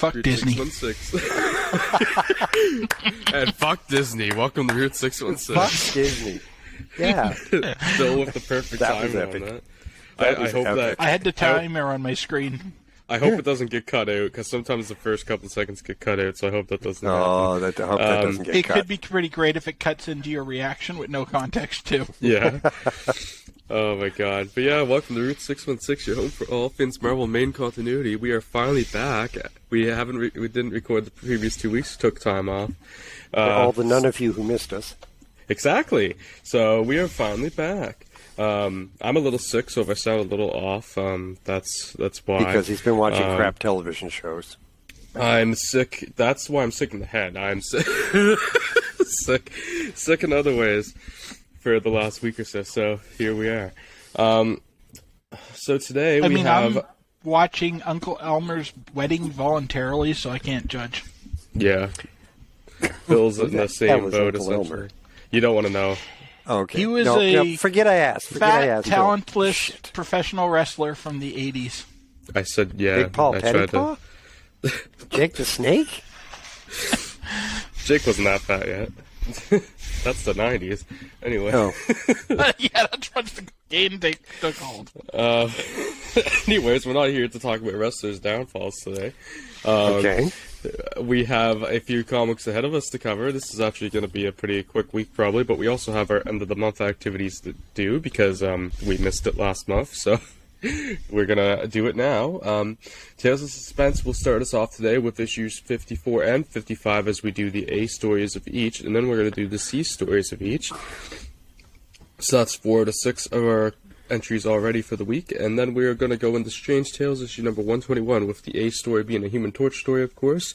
Fuck Route Disney. 616. And fuck Disney. Welcome to Route 616. Fuck Disney. Yeah. Still with the perfect That was timing on epic. that. That I was hope epic. I had the timer on my screen. I hope it doesn't get cut out, because sometimes the first couple of seconds get cut out, so I hope that doesn't happen. Oh, I hope that doesn't get It cut. could be pretty great if it cuts into your reaction with no context, too. Yeah. Oh my god. But yeah, welcome to Route 616, your home for all things Marvel main continuity. We are finally back. We didn't record the previous 2 weeks, took time off. For all the none of you who missed us. Exactly. So we are finally back. I'm a little sick, so if I sound a little off, that's why. Because he's been watching crap television shows. I'm sick. That's why I'm sick in the head. I'm sick, sick in other ways for the last week or so. So here we are. So today I'm watching Uncle Elmer's wedding voluntarily, so I can't judge. Yeah, Bill's in the That same was boat. Uncle Essentially, Elmer. You don't want to know. Okay. He was forget I asked. fat, talentless Shit. professional wrestler from the 80s. I said yeah. Big Paul I tried Pettipaw? Jake the Snake? Jake wasn't that fat yet. That's the 90s. Anyway. Oh. Yeah, that's once the game took hold. Anyways, we're not here to talk about wrestlers' downfalls today. Okay. We have a few comics ahead of us to cover. This is actually going to be a pretty quick week, probably, but we also have our end of the month activities to do because we missed it last month, so we're going to do it now. Tales of Suspense will start us off today with issues 54 and 55 as we do the A stories of each, and then we're going to do the C stories of each. So that's 4 to 6 of our entries already for the week, and then we're going to go into Strange Tales issue number 121 with the A story being a Human Torch story, of course,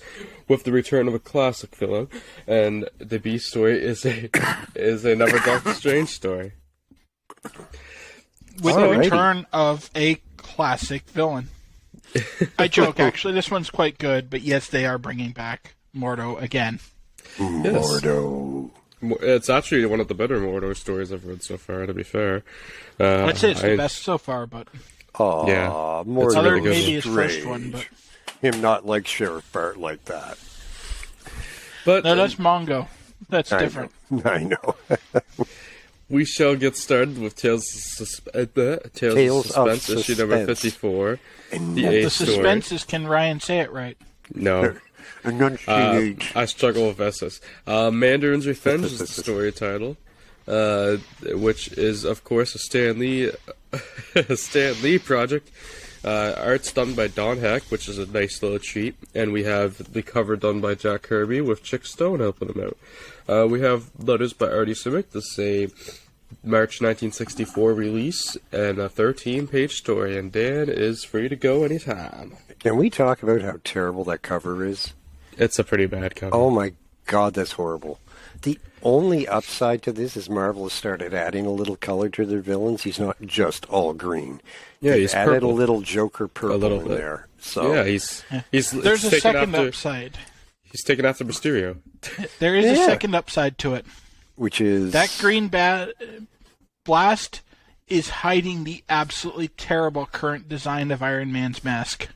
with the return of a classic villain, and the B story is a Never Doctor Strange story. With the Alrighty. return of a classic villain. I joke, actually, this one's quite good, but yes, they are bringing back Mordo again. Yes. Mordo. It's actually one of the better Mordo stories I've read so far, to be fair. I'd say it's the best so far, but Aw, Yeah. Mordo. It's other really good. maybe his first Strange. one, but Him not like Sheriff Bart like that. But no, that's Mongo. That's I different. know. I know. we shall get started with Tales of Suspense, issue number Suspense. 54. And The A The story. suspense is, can Ryan say it right? No. enunciate. I struggle with SS. Mandarin's Revenge is the story title, which is, of course, a Stan Lee project. Art's done by Don Heck, which is a nice little treat, and we have the cover done by Jack Kirby with Chick Stone helping him out. We have letters by Artie Simic. This is a March 1964 release and a 13-page story, and Dan is free to go anytime. Can we talk about how terrible that cover is? It's a pretty bad cover. Oh my God, that's horrible. The only upside to this is Marvel has started adding a little color to their villains. He's not just all green. Yeah, They've he's added purple. a little Joker purple little in bit. there. So Yeah, he's There's a taken second after, upside. He's taken after Mysterio. There is a Yeah. second upside to it. which is That green blast is hiding the absolutely terrible current design of Iron Man's mask.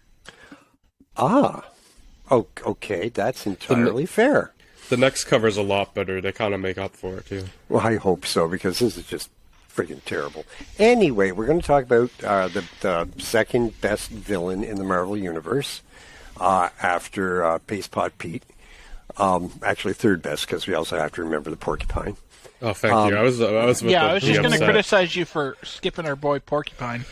okay. That's entirely fair. The next cover's a lot better. They kind of make up for it, too. Well, I hope so, because this is just freaking terrible. Anyway, we're going to talk about the second best villain in the Marvel Universe after Paste Pot Pete. Actually, third best, because we also have to remember the Porcupine. Oh, thank you. I was with Yeah, the I was just going to upset. criticize you for skipping our boy Porcupine.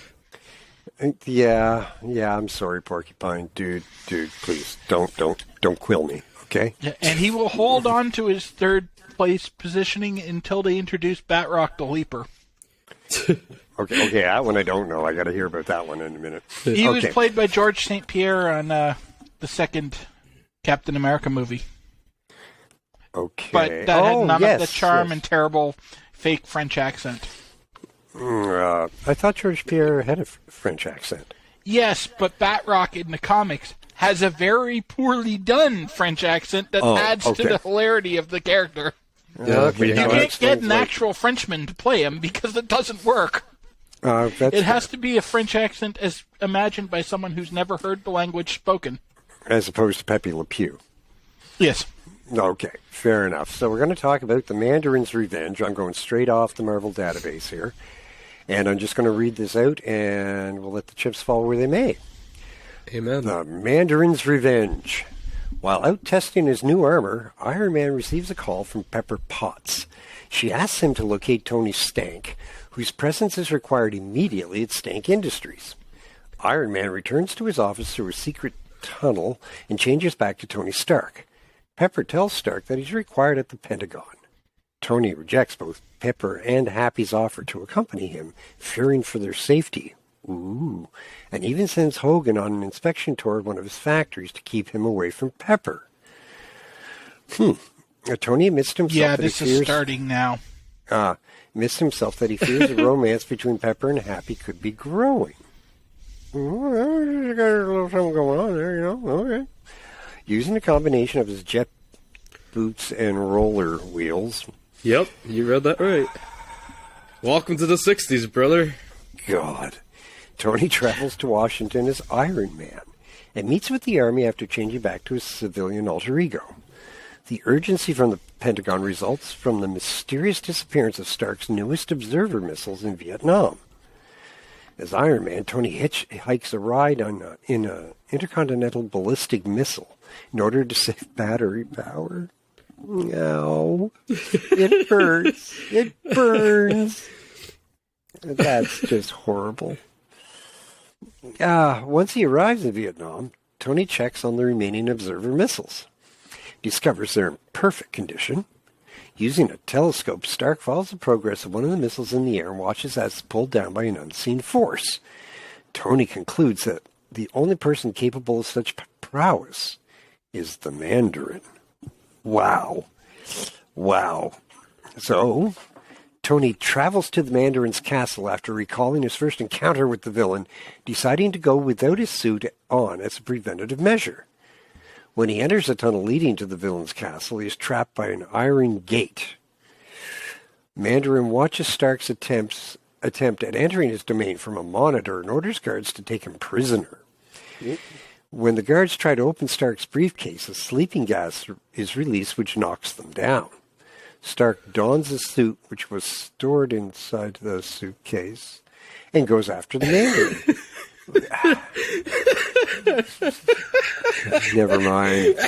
Yeah, I'm sorry, Porcupine. Dude, please, don't quill me, okay? Yeah, and he will hold on to his third place positioning until they introduce Batroc the Leaper. Okay, that one I don't know. I got to hear about that one in a minute. He was Okay. played by George St. Pierre on the second Captain America movie. Okay. But that had none of the yes, charm yes. and terrible fake French accent. I thought George Pierre had a French accent. Yes, but Batroc in the comics has a very poorly done French accent that adds to okay. the hilarity of the character. Okay, we You have- that can't get an explains, like, actual Frenchman to play him because it doesn't work. that's It has to be a French accent as imagined by someone who's never heard the language spoken. as opposed to Pepe Le Pew. Yes. Okay, fair enough. So we're going to talk about the Mandarin's Revenge. I'm going straight off the Marvel database here. And I'm just going to read this out, and we'll let the chips fall where they may. Amen. The Mandarin's Revenge. While out testing his new armor, Iron Man receives a call from Pepper Potts. She asks him to locate Tony Stank, whose presence is required immediately at Stank Industries. Iron Man returns to his office through a secret tunnel and changes back to Tony Stark. Pepper tells Stark that he's required at the Pentagon. Tony rejects both Pepper and Happy's offer to accompany him, fearing for their safety. Ooh. And even sends Hogan on an inspection tour of one of his factories to keep him away from Pepper. Tony admits to himself that this he fears... is starting now. Admits to himself that he fears a romance between Pepper and Happy could be growing. Well, got a little something going on there, Okay. Using a combination of his jet boots and roller wheels. Yep, you read that right. Welcome to the 60s, brother. God. Tony travels to Washington as Iron Man and meets with the Army after changing back to his civilian alter ego. The urgency from the Pentagon results from the mysterious disappearance of Stark's newest observer missiles in Vietnam. As Iron Man, Tony hikes a ride in an intercontinental ballistic missile in order to save battery power. No, it hurts. It burns. That's just horrible. Once he arrives in Vietnam, Tony checks on the remaining observer missiles. Discovers they're in perfect condition. Using a telescope, Stark follows the progress of one of the missiles in the air and watches as it's pulled down by an unseen force. Tony concludes that the only person capable of such prowess is the Mandarin. Wow. So, Tony travels to the Mandarin's castle after recalling his first encounter with the villain, deciding to go without his suit on as a preventative measure. When he enters the tunnel leading to the villain's castle, he is trapped by an iron gate. Mandarin watches Stark's attempt at entering his domain from a monitor and orders guards to take him prisoner. When the guards try to open Stark's briefcase, a sleeping gas is released which knocks them down. Stark dons his suit, which was stored inside the suitcase, and goes after the Mandarin. Never mind.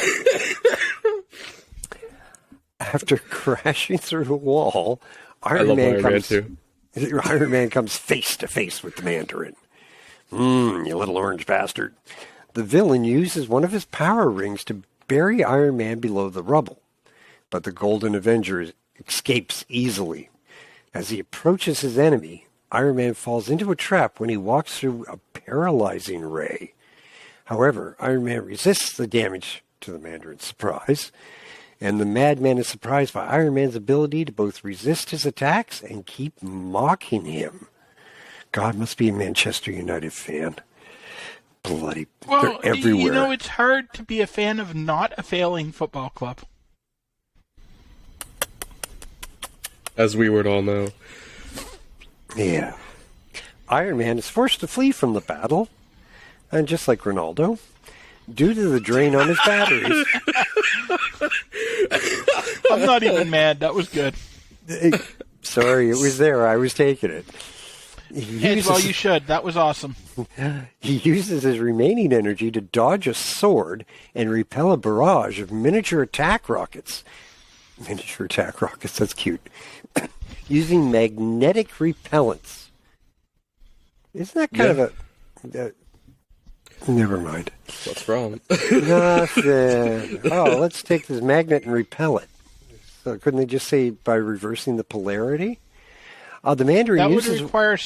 After crashing through a wall, Iron Man comes face to face with the Mandarin. You little orange bastard. The villain uses one of his power rings to bury Iron Man below the rubble, but the Golden Avenger escapes easily. As he approaches his enemy, Iron Man falls into a trap when he walks through a paralyzing ray. However, Iron Man resists the damage to the Mandarin's surprise, and the Madman is surprised by Iron Man's ability to both resist his attacks and keep mocking him. God must be a Manchester United fan. Bloody, they're everywhere. It's hard to be a fan of not a failing football club. As we would all know. Yeah. Iron Man is forced to flee from the battle, and just like Ronaldo, due to the drain on his batteries. I'm not even mad. That was good. Sorry, it was there. I was taking it. Well, you should. That was awesome. He uses his remaining energy to dodge a sword and repel a barrage of miniature attack rockets. Miniature attack rockets, that's cute. Using magnetic repellents. Isn't that kind of a... never mind. What's wrong? Nothing. Let's take this magnet and repel it. So couldn't they just say by reversing the polarity? The Mandarin that uses... would require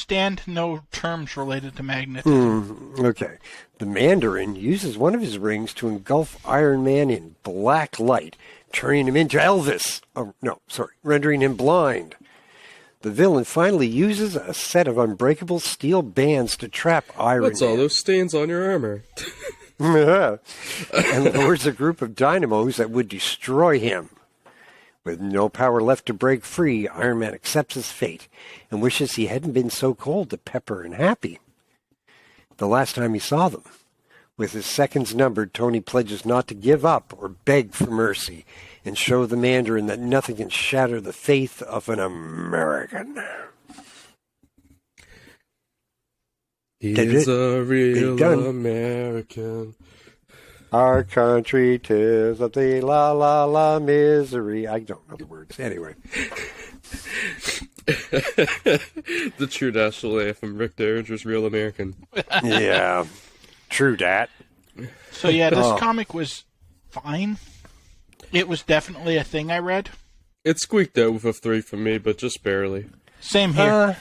no terms related to magnetism. Okay. The Mandarin uses one of his rings to engulf Iron Man in black light, turning him into Elvis. Rendering him blind. The villain finally uses a set of unbreakable steel bands to trap Iron Man. What's all those stains on your armor? And lowers a group of dynamos that would destroy him. With no power left to break free, Iron Man accepts his fate and wishes he hadn't been so cold to Pepper and Happy the last time he saw them. With his seconds numbered, Tony pledges not to give up or beg for mercy and show the Mandarin that nothing can shatter the faith of an American. He's a real American. Our country 'tis of the la la la misery. I don't know the words. Anyway. The true national anthem, Rick Derringer's Real American. Yeah. True dat. So yeah, this comic was fine. It was definitely a thing I read. It squeaked out with a 3 from me, but just barely. Same here.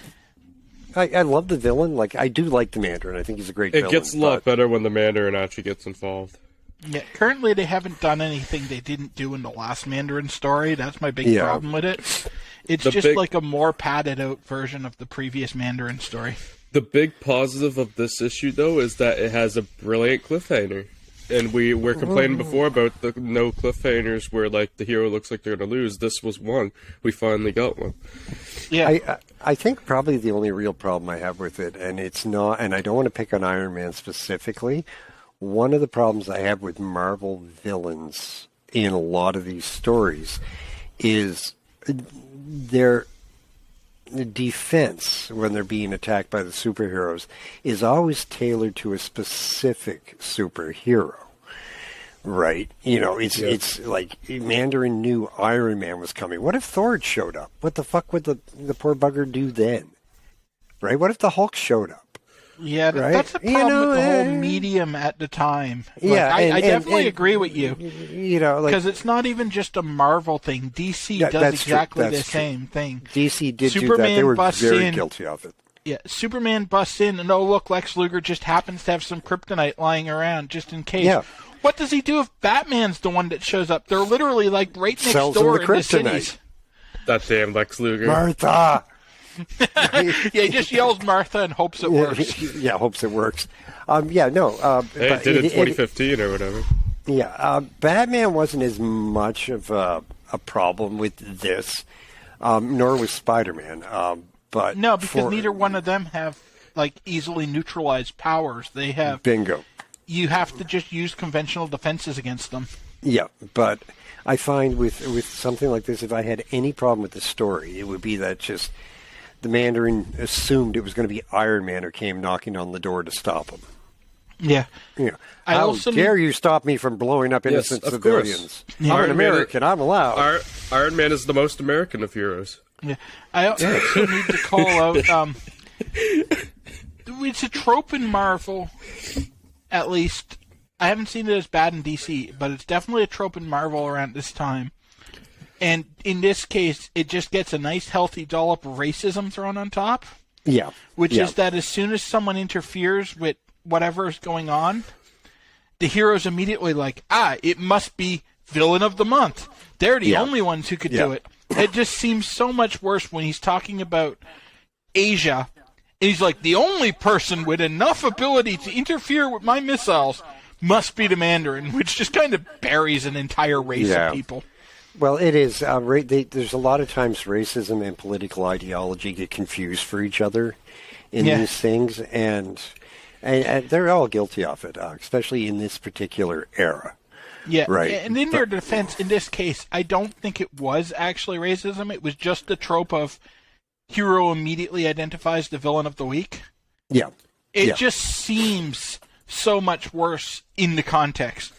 I love the villain. Like, I do like the Mandarin. I think he's a great villain. It gets a lot better when the Mandarin actually gets involved. Yeah, currently they haven't done anything they didn't do in the last Mandarin story. That's my big problem with it. It's just like a more padded out version of the previous Mandarin story. The big positive of this issue, though, is that it has a brilliant cliffhanger. And we were complaining before about the no cliffhangers where, like, the hero looks like they're going to lose. This was one. We finally got one. Yeah. I think probably the only real problem I have with it, and it's not, and I don't want to pick on Iron Man specifically, one of the problems I have with Marvel villains in a lot of these stories is their defense when they're being attacked by the superheroes is always tailored to a specific superhero, right? You know, it's like Mandarin knew Iron Man was coming. What if Thor showed up? What the fuck would the poor bugger do then? Right? What if the Hulk showed up? Yeah, right? That's the problem with the whole medium at the time. Yeah, I definitely agree with you. You know, because it's not even just a Marvel thing. DC does exactly the same thing. DC did do that. They were very guilty of it. Yeah, Superman busts in, and oh look, Lex Luger just happens to have some kryptonite lying around just in case. Yeah. What does he do if Batman's the one that shows up? They're literally like right next door in the cities. That damn Lex Luger. Martha! Yeah, he just yells Martha and hopes it works. Yeah, hopes it works. Hey, it did in 2015 or whatever. Yeah, Batman wasn't as much of a problem with this, nor was Spider-Man. But no, because neither one of them have like easily neutralized powers. They have bingo. You have to just use conventional defenses against them. Yeah, but I find with something like this, if I had any problem with the story, it would be that just the Mandarin assumed it was going to be Iron Man who came knocking on the door to stop him. Yeah. How dare you stop me from blowing up innocent civilians? Yeah. I'm an American. I'm allowed. Iron Man is the most American of heroes. Yeah. I also need to call out... it's a trope in Marvel, at least. I haven't seen it as bad in DC, but it's definitely a trope in Marvel around this time. And in this case, it just gets a nice, healthy dollop of racism thrown on top. Yeah. Which is that as soon as someone interferes with whatever is going on, the hero's immediately like, it must be villain of the month. They're the only ones who could do it. It just seems so much worse when he's talking about Asia. And he's like, the only person with enough ability to interfere with my missiles must be the Mandarin, which just kind of buries an entire race of people. Well, it is. There's a lot of times racism and political ideology get confused for each other in these things, and they're all guilty of it, especially in this particular era. Yeah, right. And in their defense, in this case, I don't think it was actually racism. It was just the trope of hero immediately identifies the villain of the week. Yeah. It just seems so much worse in the context.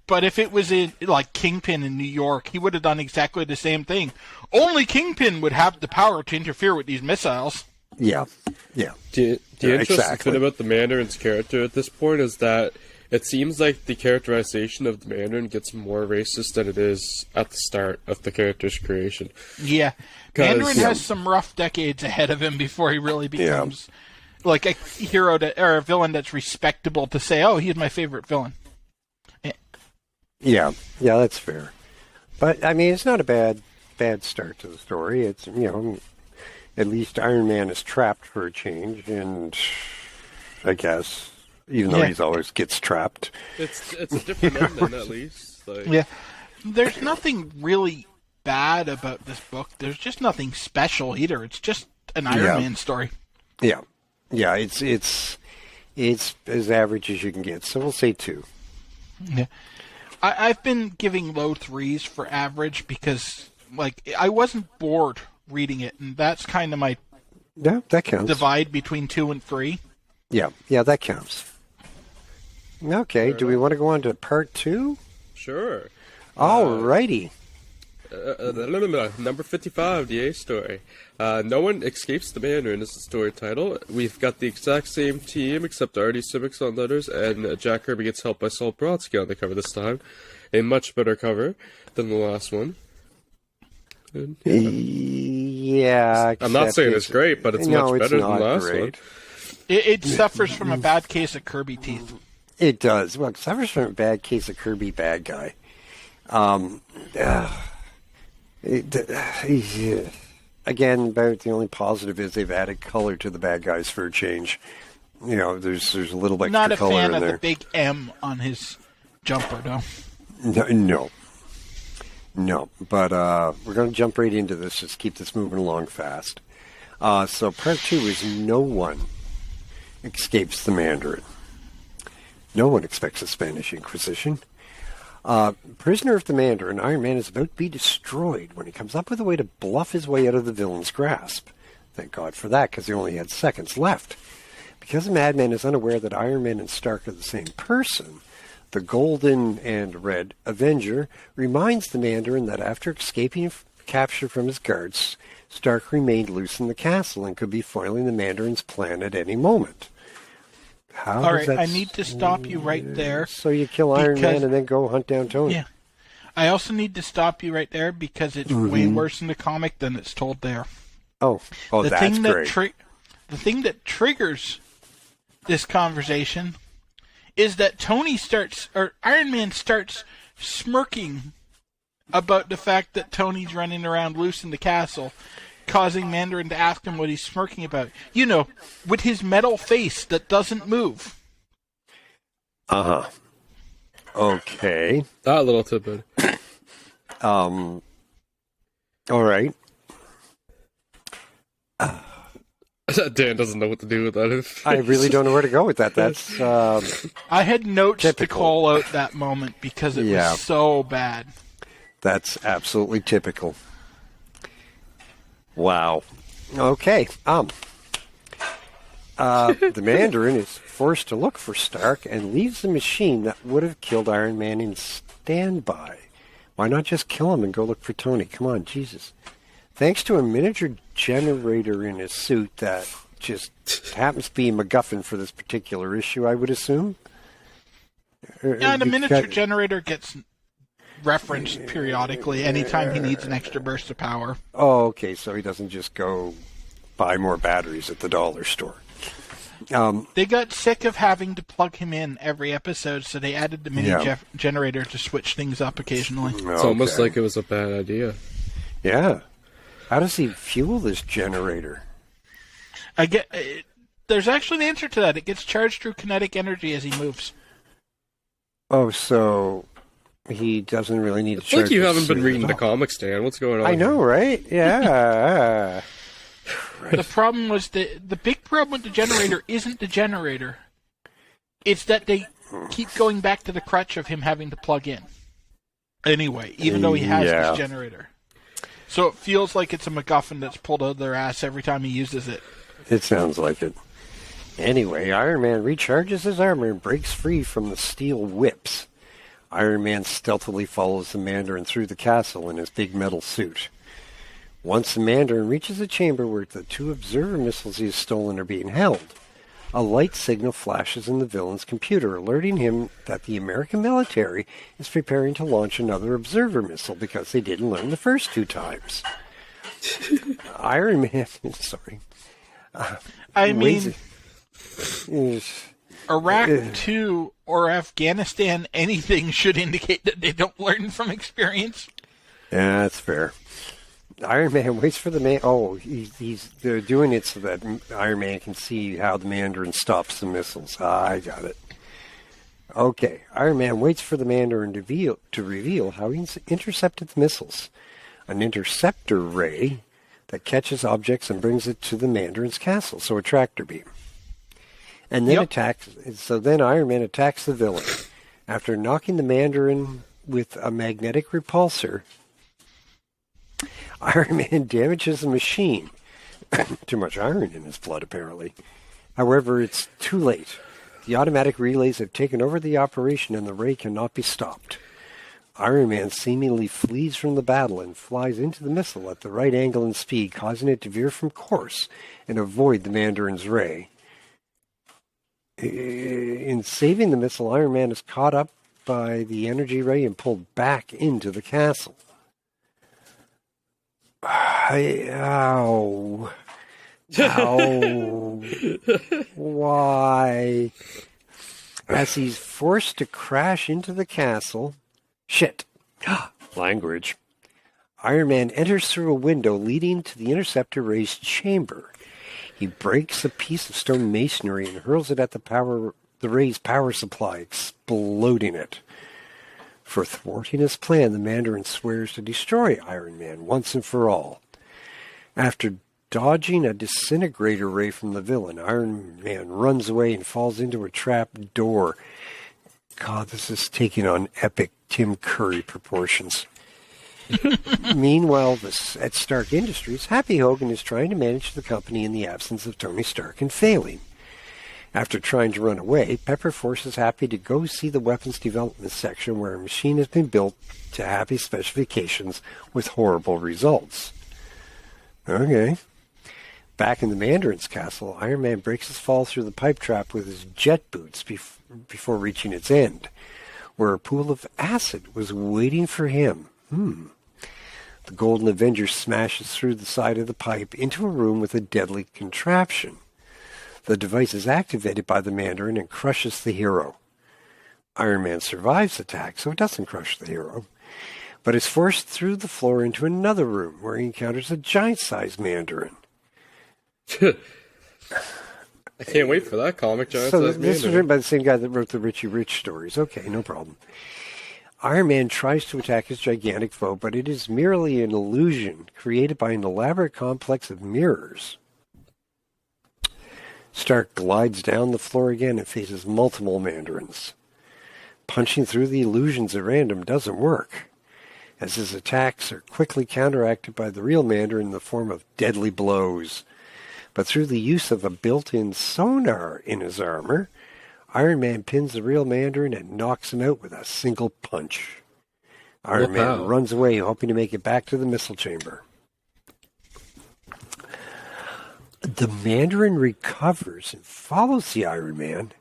But if it was in, like, Kingpin in New York, he would have done exactly the same thing. Only Kingpin would have the power to interfere with these missiles. Yeah. The interesting thing about the Mandarin's character at this point is that it seems like the characterization of the Mandarin gets more racist than it is at the start of the character's creation. Yeah. Mandarin has some rough decades ahead of him before he really becomes like a hero or a villain that's respectable to say, oh, he's my favorite villain. Yeah, that's fair. But, I mean, it's not a bad start to the story. It's, at least Iron Man is trapped for a change, and I guess, even though he always gets trapped. It's a different ending, at least. Yeah. There's nothing really bad about this book. There's just nothing special either. It's just an Iron Man story. Yeah, it's It's as average as you can get, so we'll say 2. Yeah. I've been giving low 3s for average because, like, I wasn't bored reading it, and that's kind of my that counts. divide between 2 and 3. Yeah, that counts. Okay, do we want to go on to part 2? Sure. All righty. Number 55, the A story. No one escapes the Mandarin is the story title. We've got the exact same team, except Artie Simics on letters, and Jack Kirby gets helped by Saul Brodsky on the cover this time. A much better cover than the last one. Yeah. I'm not saying it's great, but it's much better than the last one. It suffers from a bad case of Kirby teeth. It does. Well, it suffers from a bad case of Kirby bad guy. Again, about the only positive is they've added color to the bad guys for a change. You know, there's a little extra Not a color fan in of there. the big M on his jumper, no. No. But we're going to jump right into this. Just keep this moving along fast. So part 2 is no one escapes the Mandarin. No one expects the Spanish Inquisition. Prisoner of the Mandarin, Iron Man is about to be destroyed when he comes up with a way to bluff his way out of the villain's grasp. Thank God for that, because he only had seconds left. Because the Madman is unaware that Iron Man and Stark are the same person, the Golden and Red Avenger reminds the Mandarin that after escaping capture from his guards, Stark remained loose in the castle and could be foiling the Mandarin's plan at any moment. All right, I need to stop you right there. So you kill Iron Man and then go hunt down Tony. Yeah. I also need to stop you right there because it's way worse in the comic than it's told there. Oh, that's great. The thing that triggers this conversation is that Iron Man starts smirking about the fact that Tony's running around loose in the castle, causing Mandarin to ask him what he's smirking about. You know, with his metal face that doesn't move. Uh-huh. Okay. That little tidbit. All right. Dan doesn't know what to do with that. I really don't know where to go with that. That's I had notes typical. to call out that moment because it was so bad. That's absolutely typical. Wow. Okay. The Mandarin is forced to look for Stark and leaves the machine that would have killed Iron Man in standby. Why not just kill him and go look for Tony? Come on, Jesus. Thanks to a miniature generator in his suit that just happens to be MacGuffin for this particular issue, I would assume. Yeah, the miniature generator gets referenced periodically anytime he needs an extra burst of power. Oh, okay, so he doesn't just go buy more batteries at the dollar store. They got sick of having to plug him in every episode, so they added the mini generator to switch things up occasionally. It's almost like it was a bad idea. Yeah. How does he fuel this generator? There's actually an answer to that. It gets charged through kinetic energy as he moves. Oh, so he doesn't really need to charge. It's like you haven't been reading the comics, Dan. What's going on? I know, right? Yeah. Right. The problem was the big problem with the generator isn't the generator. It's that they keep going back to the crutch of him having to plug in. Anyway, even though he has this generator. So it feels like it's a MacGuffin that's pulled out of their ass every time he uses it. It sounds like it. Anyway, Iron Man recharges his armor and breaks free from the steel whips. Iron Man stealthily follows the Mandarin through the castle in his big metal suit. Once the Mandarin reaches a chamber where the 2 observer missiles he has stolen are being held, a light signal flashes in the villain's computer, alerting him that the American military is preparing to launch another observer missile because they didn't learn the first 2 times. Iron Man... Sorry. Iraq 2 or Afghanistan anything should indicate that they don't learn from experience. Yeah, that's fair. Iron Man waits for the man. Oh, they're doing it so that Iron Man can see how the Mandarin stops the missiles. I got it. Okay, Iron Man waits for the Mandarin to reveal how he's intercepted the missiles. An interceptor ray that catches objects and brings it to the Mandarin's castle, so a tractor beam. and then attacks. So then Iron Man attacks the villain. After knocking the Mandarin with a magnetic repulsor, Iron Man damages the machine. Too much iron in his blood, apparently. However, it's too late. The automatic relays have taken over the operation and the ray cannot be stopped. Iron Man seemingly flees from the battle and flies into the missile at the right angle and speed, causing it to veer from course and avoid the Mandarin's ray. In saving the missile, Iron Man is caught up by the energy ray and pulled back into the castle. Ow. Ow. Why? As he's forced to crash into the castle... Shit. Language. Iron Man enters through a window leading to the interceptor ray's chamber. He breaks a piece of stone masonry and hurls it at the ray's power supply, exploding it. For thwarting his plan, the Mandarin swears to destroy Iron Man once and for all. After dodging a disintegrator ray from the villain, Iron Man runs away and falls into a trap door. God, this is taking on epic Tim Curry proportions. Meanwhile, at Stark Industries, Happy Hogan is trying to manage the company in the absence of Tony Stark and failing. After trying to run away, Pepper forces Happy to go see the weapons development section where a machine has been built to Happy's specifications with horrible results. Okay. Back in the Mandarin's castle, Iron Man breaks his fall through the pipe trap with his jet boots before reaching its end, where a pool of acid was waiting for him. The Golden Avenger smashes through the side of the pipe into a room with a deadly contraption. The device is activated by the Mandarin and crushes the hero. Iron Man survives the attack, so it doesn't crush the hero, but is forced through the floor into another room where he encounters a giant-sized Mandarin. I can't wait for that comic, Giant So Size this was Mandarin. written by the same guy that wrote the Richie Rich stories. Okay, no problem. Iron Man tries to attack his gigantic foe, but it is merely an illusion created by an elaborate complex of mirrors. Stark glides down the floor again and faces multiple Mandarins. Punching through the illusions at random doesn't work, as his attacks are quickly counteracted by the real Mandarin in the form of deadly blows. But through the use of a built-in sonar in his armor, Iron Man pins the real Mandarin and knocks him out with a single punch. Iron Man runs away, hoping to make it back to the missile chamber. The Mandarin recovers and follows the Iron Man,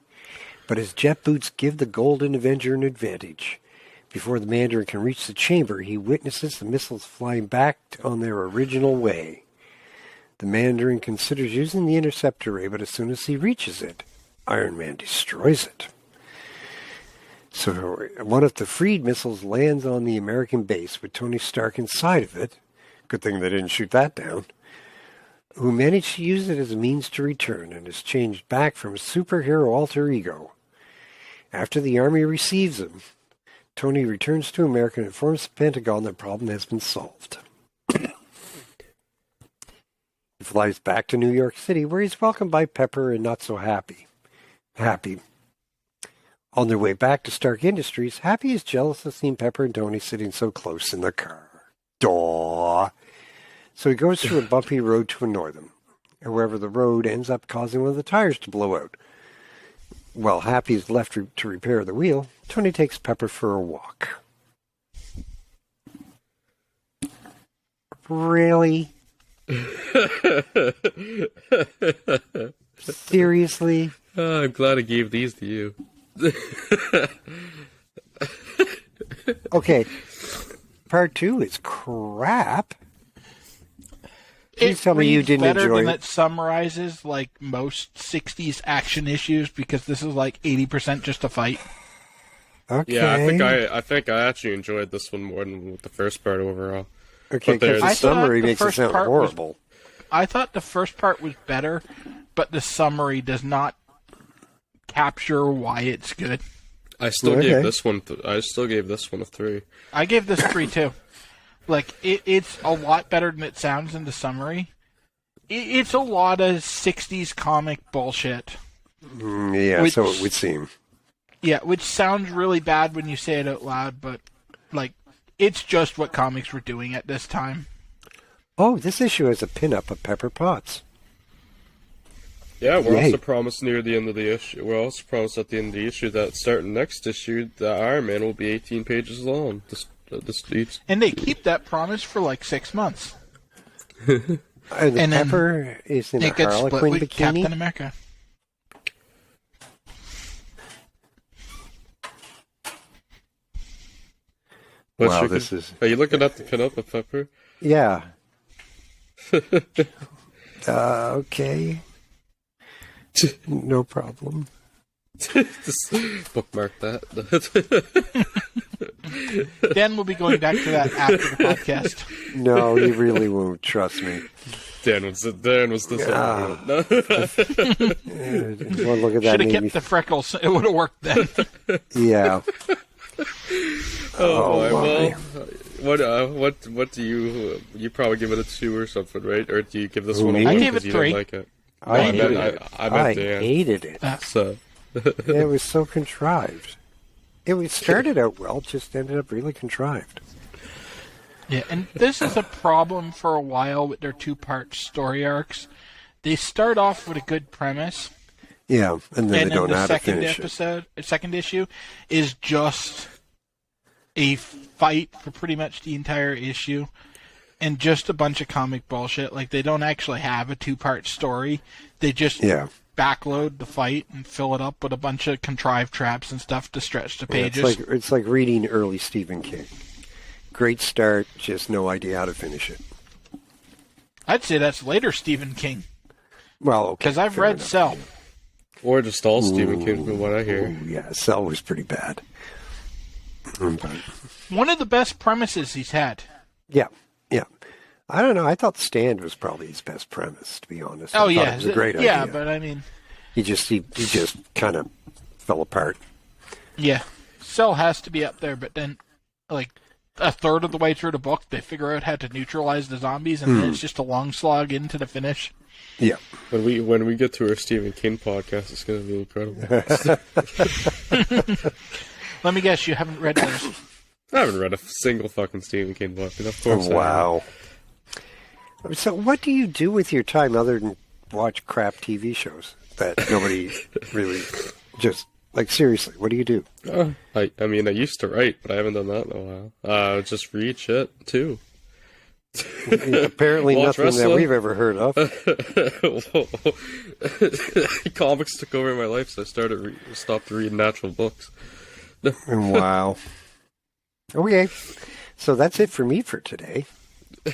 but his jet boots give the Golden Avenger an advantage. Before the Mandarin can reach the chamber, he witnesses the missiles flying back on their original way. The Mandarin considers using the interceptor ray, but as soon as he reaches it, Iron Man destroys it. So one of the freed missiles lands on the American base with Tony Stark inside of it. Good thing they didn't shoot that down. Who managed to use it as a means to return and is changed back from superhero alter ego. After the army receives him, Tony returns to America and informs the Pentagon the problem has been solved. He flies back to New York City, where he's welcomed by Pepper and not so Happy. On their way back to Stark Industries, Happy is jealous of seeing Pepper and Tony sitting so close in the car. Duh. So he goes through a bumpy road to annoy them. However, the road ends up causing one of the tires to blow out. While Happy is left to repair the wheel, Tony takes Pepper for a walk. Really? Seriously? Oh, I'm glad I gave these to you. Okay. Part 2 is crap. Please tell me you didn't better enjoy than it. it summarizes like most 60s action issues, because this is like 80% just a fight. Okay. Yeah, I think I actually enjoyed this one more than the first part overall. Okay, But there's- because the I thought summary the makes it first sound part was- horrible. I thought the first part was better, but the summary does not capture why it's good. I still Okay. gave this one. I still gave this one a 3. I gave this 3 too. Like, it's a lot better than it sounds in the summary. It's a lot of 60s comic bullshit. Yeah, so it would seem. Yeah, which sounds really bad when you say it out loud, but, like, it's just what comics were doing at this time. Oh, this issue has a pin-up of Pepper Potts. Yeah, we're also promised near the end of the issue. We're also promised at the end of the issue that starting next issue, the Iron Man will be 18 pages long. And they keep that promise for like 6 months. And Pepper is in a Harlequin bikini. Captain America. Wow, this is... Are you looking at the pin-up of Pepper? Yeah. Okay. No problem. Just bookmark that. Dan will be going back to that after the podcast. No, you really won't. Trust me. Dan was this one. No. Well, look at that. Should have kept the freckles. It would have worked then. Yeah. Oh boy. Well, what do you probably give it a 2 or something, right? Or do you give this one a 1 I gave it because you 3. didn't like it? I meant Dan. hated it. So It was so contrived. It started out well, just ended up really contrived. Yeah, and this is a problem for a while with their 2-part story arcs. They start off with a good premise. Yeah, and then they don't know how to finish it. The second issue is just a fight for pretty much the entire issue, and just a bunch of comic bullshit. Like, they don't actually have a 2-part story. They just backload the fight and fill it up with a bunch of contrived traps and stuff to stretch the pages. It's like reading early Stephen King. Great start, just no idea how to finish it. I'd say that's later Stephen King. Well, okay. Because I've read Cell. Or just all Stephen King from what I hear. Ooh, yeah, Cell was pretty bad. One of the best premises he's had. Yeah. I don't know. I thought Stand was probably his best premise, to be honest. Oh, I yeah. thought it was a great idea. Yeah, but I mean... He just kind of fell apart. Yeah. Cell has to be up there, but then, like, a third of the way through the book, they figure out how to neutralize the zombies, and then it's just a long slog into the finish. Yeah. When we get to our Stephen King podcast, it's going to be incredible. Let me guess, you haven't read those. I haven't read a single fucking Stephen King book, and of course wow. So what do you do with your time other than watch crap TV shows that nobody really just... Like, seriously, what do you do? I mean, I used to write, but I haven't done that in a while. Just read shit, too. Apparently nothing wrestling. that we've ever heard of. Comics took over my life, so I stopped reading actual books. Wow. Okay, so that's it for me for today. I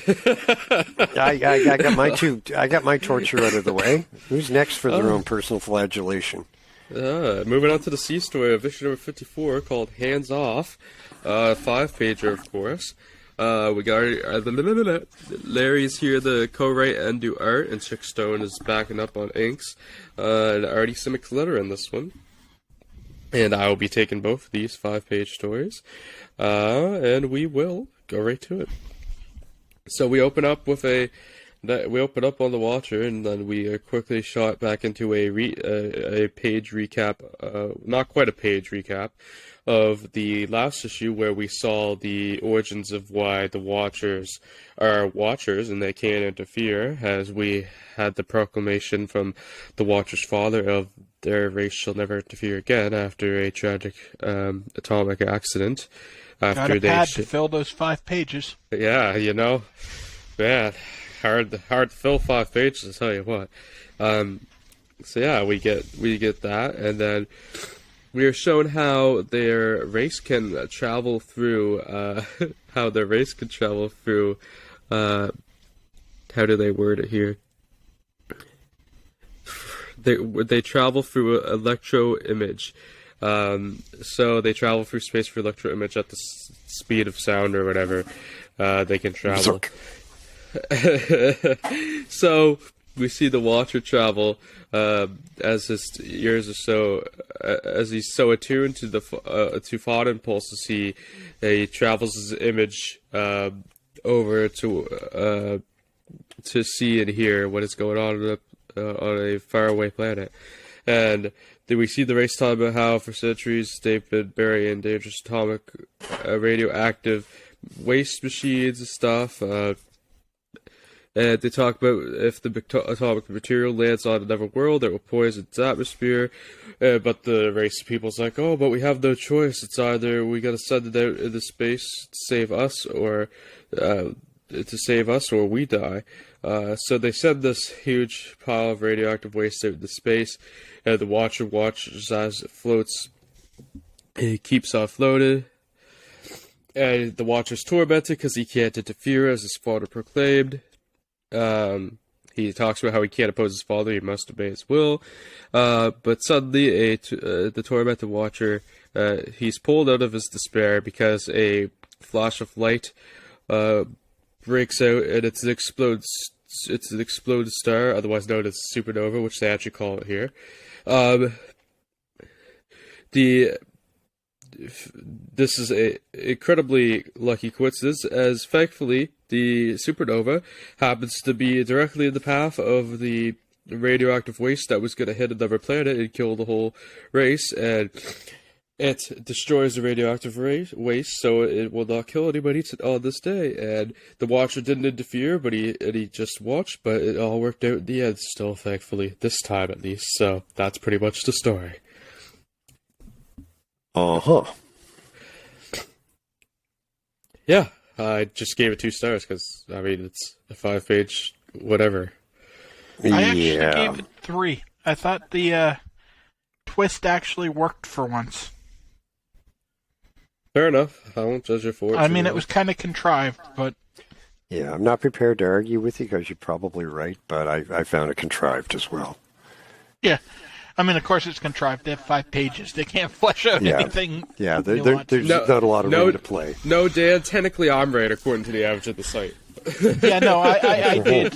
got my torture out of the way. Who's next for their own personal flagellation? Moving on to the C story of issue number 54 called Hands Off. 5-pager, of course. We got Larry's here to co-write and do art, and Chick Stone is backing up on inks. And Artie Simic's letter in this one. And I will be taking both of these 5-page stories. And we will go right to it. So we open up with on the Watcher, and then we are quickly shot back into a page recap, not quite a page recap, of the last issue where we saw the origins of why the Watchers are Watchers and they can't interfere, as we had the proclamation from the Watcher's father of their race shall never interfere again after a tragic atomic accident. Got a pad to fill those 5 pages. Yeah, man. Hard to fill 5 pages, I'll tell you what. So yeah, we get that, and then we are shown how their race can travel through. How do they word it here? They travel through electro image. So they travel through space for electro image at the speed of sound or whatever. They can travel. So we see the Watcher travel as his ears are so as he's so attuned to the to thought impulses. He travels his image over to see and hear what is going on a faraway planet. And then we see the race talking about how for centuries they've been burying dangerous atomic, radioactive waste machines and stuff. And they talk about if the atomic material lands on another world, it will poison its atmosphere. But the race people's like, oh, but we have no choice. It's either we got to send it out into space to save us, or we die. So they send this huge pile of radioactive waste out into space, and the Watcher watches as it floats. It keeps offloaded. And the Watcher's tormented because he can't interfere, as his father proclaimed. He talks about how he can't oppose his father, he must obey his will. But suddenly, the tormented Watcher, he's pulled out of his despair because a flash of light breaks out, and it's an exploded star, otherwise known as a supernova, which they actually call it here. This is a incredibly lucky coincidence, as thankfully the supernova happens to be directly in the path of the radioactive waste that was going to hit another planet and kill the whole race, and it destroys the radioactive waste, so it will not kill anybody on this day. And the Watcher didn't interfere, but he just watched, but it all worked out in the end still, thankfully, this time at least. So that's pretty much the story. Uh-huh. Yeah, I just gave it 2 stars because, I mean, it's a 5-page whatever. I actually gave it 3. I thought the twist actually worked for once. Fair enough. I won't judge you for it. I mean, it was kind of contrived, but... Yeah, I'm not prepared to argue with you because you're probably right, but I found it contrived as well. Yeah. I mean, of course it's contrived. They have 5 pages. They can't flesh out anything. Yeah, there's not a lot of room to play. No, Dan, technically I'm right according to the average of the site. Yeah, no, I did.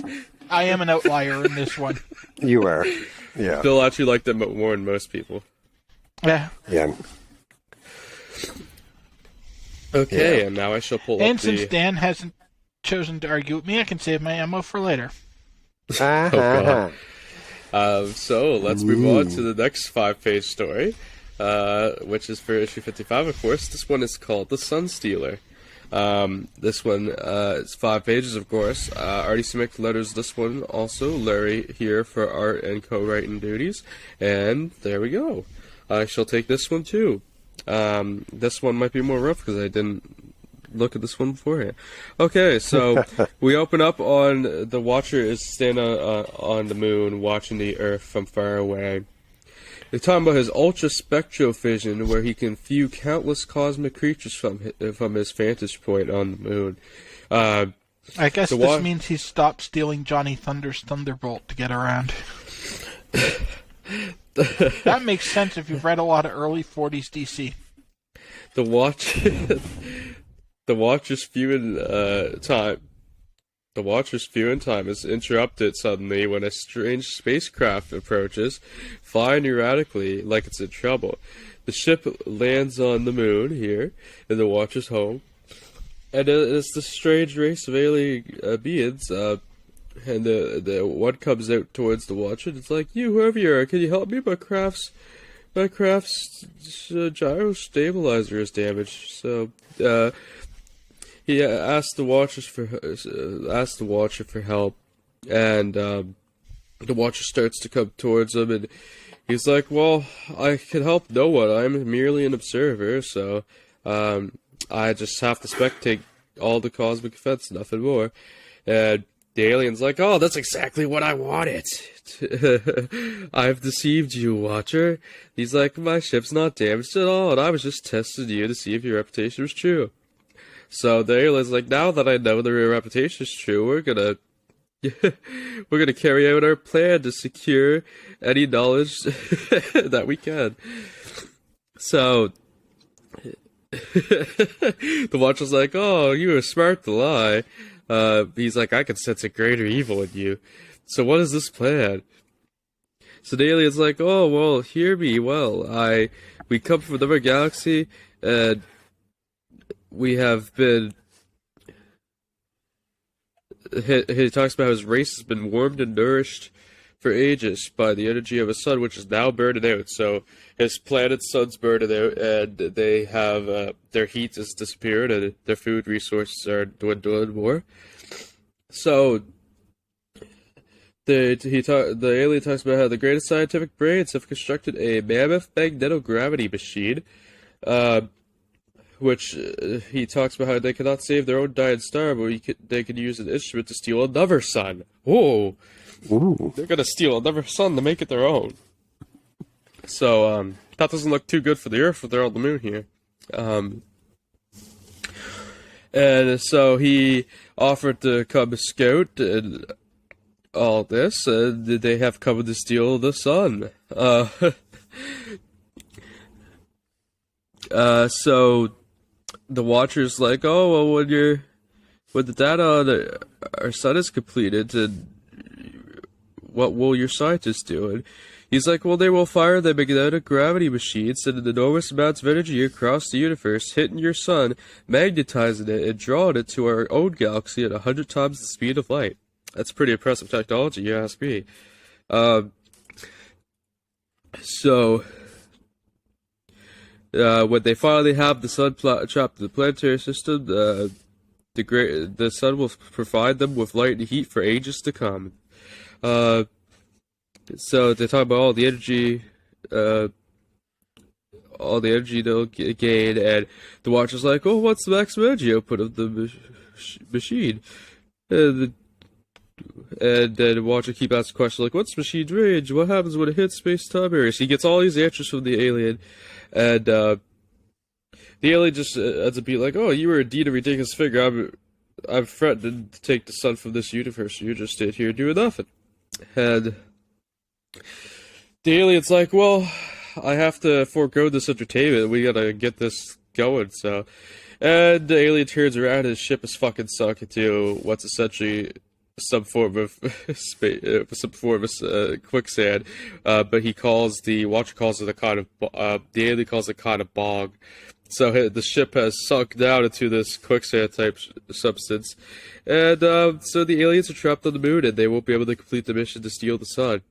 I am an outlier in this one. You are. Yeah. Bill actually liked it more than most people. Yeah. Yeah. Okay, and now I shall pull and up since Dan hasn't chosen to argue with me, I can save my ammo for later. Oh, God. So let's move on to the next 5-page story, which is for issue 55, of course. This one is called The Sun Stealer. This one is 5 pages, of course. Artie Simic letters this one also. Larry here for art and co-writing duties. And there we go. I shall take this one too. This one might be more rough because I didn't look at this one beforehand. Okay, so we open up on the Watcher is standing on the moon watching the Earth from far away. They're talking about his ultra spectrophysion, where he can view countless cosmic creatures from his vantage point on the moon. I guess this means he stopped stealing Johnny Thunder's Thunderbolt to get around. That makes sense if you've read a lot of early 40s DC. The Watcher's viewing time is interrupted suddenly when a strange spacecraft approaches, flying erratically like it's in trouble. The ship lands on the moon here, in the Watcher's home, and it's the strange race of alien beings, and the one comes out towards the Watcher, and it's like, you, whoever you are, can you help me? My craft's gyro stabilizer is damaged, so, he asked the Watcher for help, and the Watcher starts to come towards him, and he's like, "Well, I can help no one. I'm merely an observer, so I just have to spectate all the cosmic events, nothing more." And the alien's like, "Oh, that's exactly what I wanted. I've deceived you, Watcher." He's like, "My ship's not damaged at all, and I was just testing you to see if your reputation was true." So the alien's like, now that I know that your reputation is true, we're gonna carry out our plan to secure any knowledge that we can. So the Watcher's like, "Oh, you were smart to lie." He's like, "I can sense a greater evil in you. So what is this plan?" So the alien's like, "Oh, well, hear me well. We come from another galaxy, and we have been..." He talks about how his race has been warmed and nourished for ages by the energy of his sun, which is now burning out. So his planet's sun's burning out, and they have their heat has disappeared, and their food resources are dwindling more. So the alien talks about how the greatest scientific brains have constructed a mammoth magnetogravity machine, which he talks about how they cannot save their own dying star, but they can use an instrument to steal another sun. Whoa! Ooh. They're gonna steal another sun to make it their own. So that doesn't look too good for the Earth if they're on the moon here. And so he offered to come scout and all this, and they have come to steal the sun. So the Watcher's like, oh, well, when the data on our sun is completed, and what will your scientists do? And he's like, well, they will fire the magnetic gravity machine, sending enormous amounts of energy across the universe, hitting your sun, magnetizing it, and drawing it to our own galaxy at 100 times the speed of light. That's pretty impressive technology, you ask me. So when they finally have the sun trapped in the planetary system, the sun will provide them with light and heat for ages to come. So they talk about all the energy they'll gain, and the Watcher's like, oh, what's the maximum energy output of the machine? And then the Watcher keep asking questions like, what's the machine's range? What happens when it hits space-time areas? He gets all these answers from the alien, and the alien just ends up being like, oh, you were indeed a ridiculous figure. I'm threatened to take the sun from this universe. You just stayed here doing nothing. And the alien's like, well, I have to forego this entertainment. We gotta get this going, so... And the alien turns around and his ship is fucking sunk into what's essentially some form of quicksand. But the Watcher calls it a kind of, the alien calls it kind of bog. So the ship has sunk down into this quicksand type substance. And so the aliens are trapped on the moon, and they won't be able to complete the mission to steal the sun.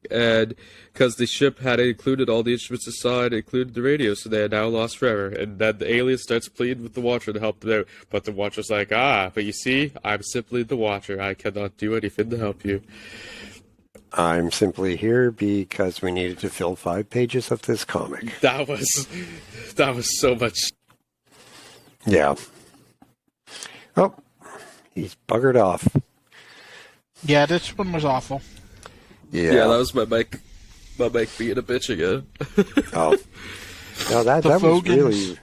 And because the ship had included all the instruments inside, included the radio, so they are now lost forever. And then the alien starts pleading with the Watcher to help them out. But the Watcher's like, but you see, I'm simply the Watcher. I cannot do anything to help you. I'm simply here because we needed to fill 5 pages of this comic. That was so much. Yeah. Oh, he's buggered off. Yeah, this one was awful. Yeah, that was my mic being a bitch again. Oh. No, that was really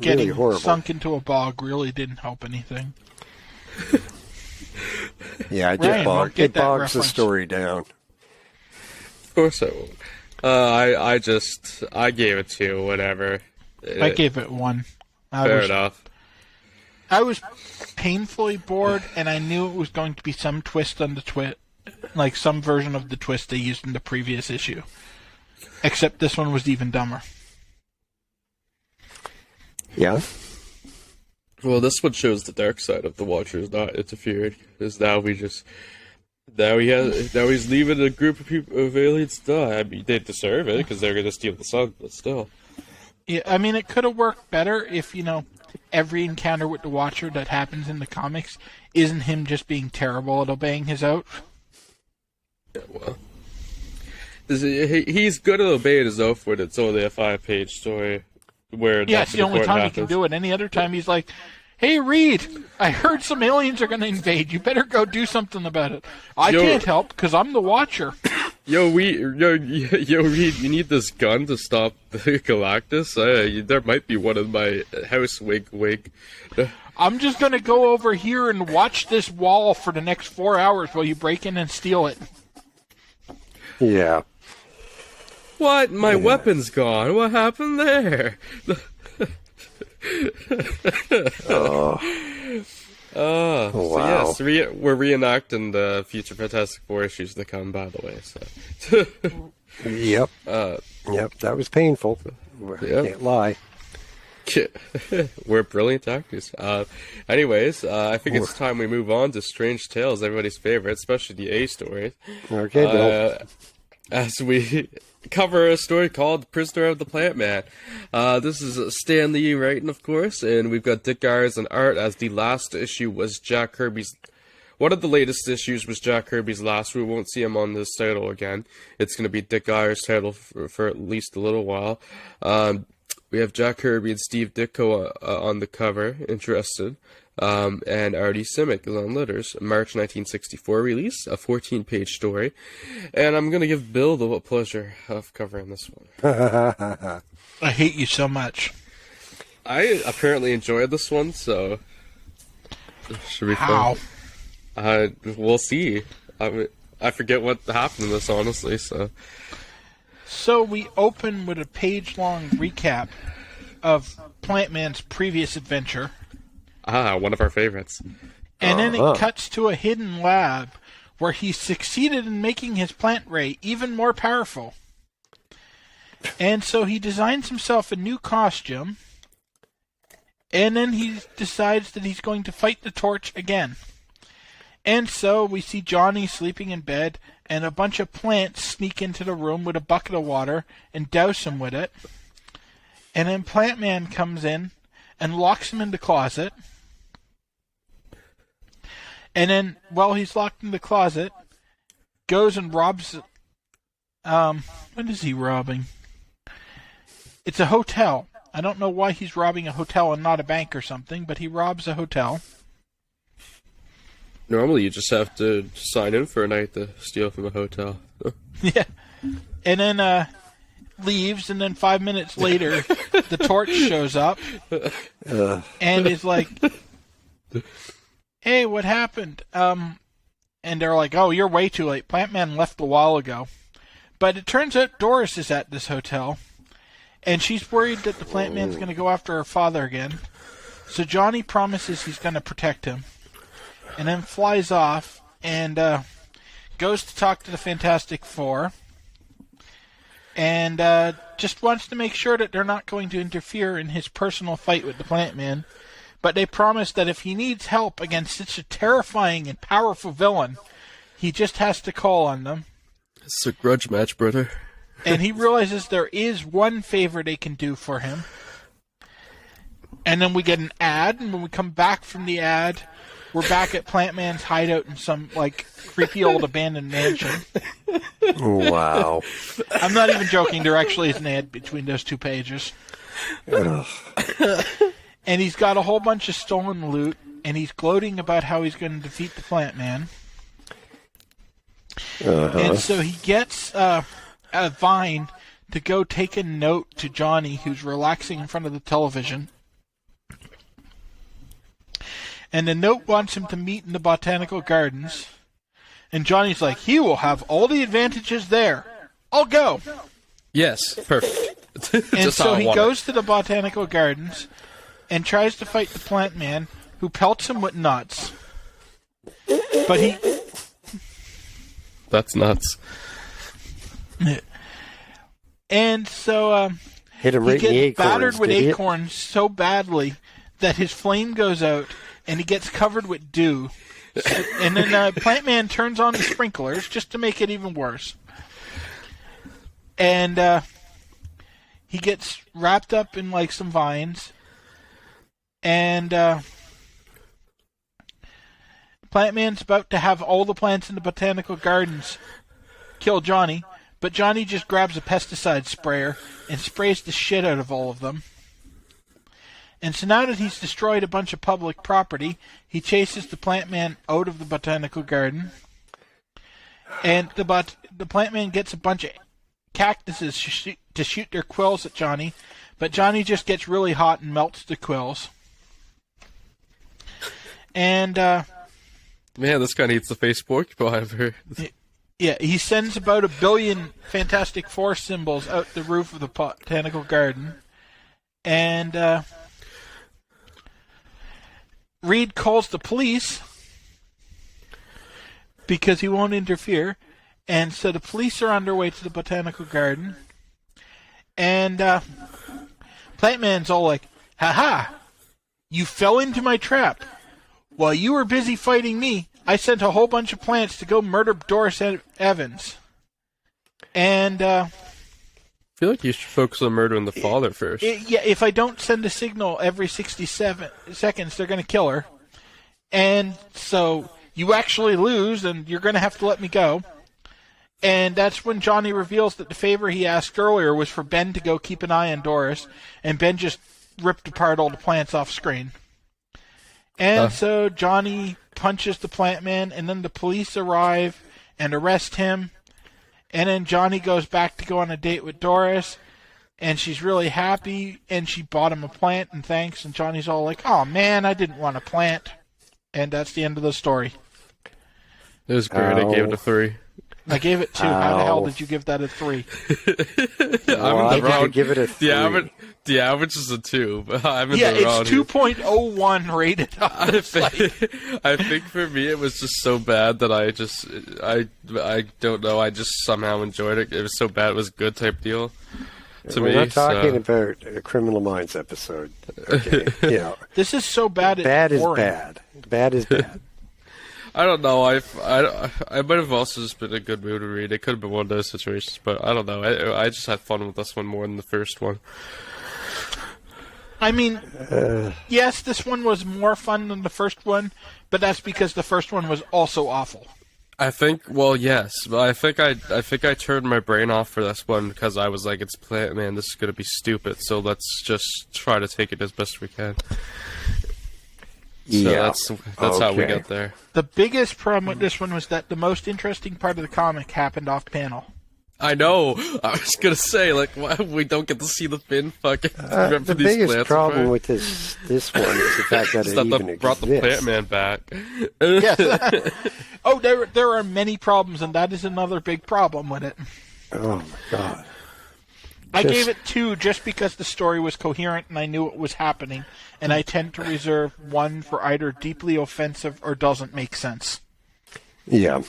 getting horrible. Sunk into a bog really didn't help anything. Yeah, it bogs the story down. Of course I won't. I gave it 2, whatever. I gave it 1. Fair enough. I was painfully bored, and I knew it was going to be some twist on the twist, like some version of the twist they used in the previous issue. Except this one was even dumber. Yeah. Well, this one shows the dark side of the Watchers not interfering. Because now he's leaving a group of aliens to die. I mean, they deserve it because they're going to steal the sun, but still. Yeah, I mean, it could have worked better if, every encounter with the Watcher that happens in the comics isn't him just being terrible at obeying his out. Yeah, well, he's good at obeying his oath when it's only a 5-page story. Yeah, it's the only time he can do it. Any other time he's like, hey, Reed, I heard some aliens are going to invade. You better go do something about it. I can't help because I'm the Watcher. Yo, Reed, you need this gun to stop the Galactus? There might be one in my house, wig. I'm just going to go over here and watch this wall for the next 4 hours while you break in and steal it. Yeah. What? My weapon's gone. What happened there? Oh, wow. So yes, we're reenacting the future Fantastic Four issues to come, by the way. So. Yep. Yep, that was painful. I can't lie. We're brilliant actors. Anyways, I think it's time we move on to Strange Tales, everybody's favorite, especially the A stories. Okay, Bill. As we cover a story called Prisoner of the Plantman. This is Stan Lee writing, of course, and we've got Dick Ayers and art, as the last issue was Jack Kirby's... One of the latest issues was Jack Kirby's last. We won't see him on this title again. It's going to be Dick Ayers' title for at least a little while. We have Jack Kirby and Steve Ditko on the cover, interested. And Artie Simic is on letters. March 1964 release, a 14-page story. And I'm going to give Bill the pleasure of covering this one. I hate you so much. I apparently enjoyed this one, so... Should be How? fun. We'll see. I forget what happened in this, honestly, so... So we open with a page-long recap of Plantman's previous adventure. One of our favorites. And then it cuts to a hidden lab where he succeeded in making his plant ray even more powerful. And so he designs himself a new costume, and then he decides that he's going to fight the Torch again. And so we see Johnny sleeping in bed, and a bunch of plants sneak into the room with a bucket of water and douse him with it. And then Plantman comes in and locks him in the closet. And then, while he's locked in the closet, goes and robs... what is he robbing? It's a hotel. I don't know why he's robbing a hotel and not a bank or something, but he robs a hotel. Normally you just have to sign in for a night to steal from a hotel. Yeah. And then leaves, and then 5 minutes later, the Torch shows up and is like, hey, what happened? And they're like, oh, you're way too late. Plantman left a while ago. But it turns out Doris is at this hotel, and she's worried that the Plantman's going to go after her father again. So Johnny promises he's going to protect him, and then flies off and goes to talk to the Fantastic Four, and just wants to make sure that they're not going to interfere in his personal fight with the Plantman. But they promise that if he needs help against such a terrifying and powerful villain, he just has to call on them. It's a grudge match, brother. And he realizes there is one favor they can do for him. And then we get an ad, and when we come back from the ad, we're back at Plantman's hideout in some, like, creepy old abandoned mansion. Wow. I'm not even joking. There actually is an ad between those two pages. And he's got a whole bunch of stolen loot, and he's gloating about how he's going to defeat the Plantman. And so he gets a Vine to go take a note to Johnny, who's relaxing in front of the television. And the note wants him to meet in the botanical gardens. And Johnny's like, he will have all the advantages there. I'll go. Yes, perfect. And so he goes to the botanical gardens and tries to fight the Plantman, who pelts him with nuts. But he... That's nuts. And so Hit him right he in the gets battered acorns, with did he? acorns so badly that his flame goes out and he gets covered with dew. And then Plantman turns on the sprinklers just to make it even worse. And he gets wrapped up in like some vines. And Plantman's about to have all the plants in the botanical gardens kill Johnny, but Johnny just grabs a pesticide sprayer and sprays the shit out of all of them. And so now that he's destroyed a bunch of public property, he chases the Plantman out of the botanical garden. And the Plantman gets a bunch of cactuses to shoot their quills at Johnny, but Johnny just gets really hot and melts the quills. And Man, this guy needs the face porcupine. yeah, he sends about 1 billion Fantastic Four symbols out the roof of the botanical garden. And Reed calls the police because he won't interfere. And so the police are on their way to the botanical garden. And Plantman's all like, Ha! You fell into my trap. While you were busy fighting me, I sent a whole bunch of plants to go murder Doris Evans. And, I feel like you should focus on murdering the father first. yeah, if I don't send a signal every 67 seconds, they're going to kill her. And so you actually lose, and you're going to have to let me go. And that's when Johnny reveals that the favor he asked earlier was for Ben to go keep an eye on Doris, and Ben just ripped apart all the plants off screen. And so Johnny punches the Plantman, and then the police arrive and arrest him. And then Johnny goes back to go on a date with Doris, and she's really happy, and she bought him a plant, and thanks. And Johnny's all like, "Oh man, I didn't want a plant." And that's the end of the story. It was great. I gave it a 3. I gave it 2. How the hell did you give that a 3? Well, I would give it a 3. The average is a 2, but I'm in Yeah, the wrong it's 2.01 rated on the site. I think for me it was just so bad that I don't know, I just somehow enjoyed it. It was so bad it was good type deal to me. We're not talking about a Criminal Minds episode. Okay, you know, This is so bad it's bad is boring. bad. Bad is bad. I don't know. I might have also just been in a good mood to read. It could have been one of those situations, but I don't know. I just had fun with this one more than the first one. I mean, yes, this one was more fun than the first one, but that's because the first one was also awful. I think, well, yes, but I think I turned my brain off for this one because I was like, it's Plantman, this is gonna be stupid, so let's just try to take it as best we can. So Yeah, that's how we okay. got there. The biggest problem with this one was that the most interesting part of the comic happened off panel. I know. I was gonna say, like, why we don't get to see the Finn fucking rip The these biggest plants problem apart? with this one is the fact that Is it that even they brought the exists. Plantman back. Yes. Oh, there are many problems, and that is another big problem with it. Oh my god. I gave it 2 just because the story was coherent and I knew what was happening, and I tend to reserve 1 for either deeply offensive or doesn't make sense. Yeah.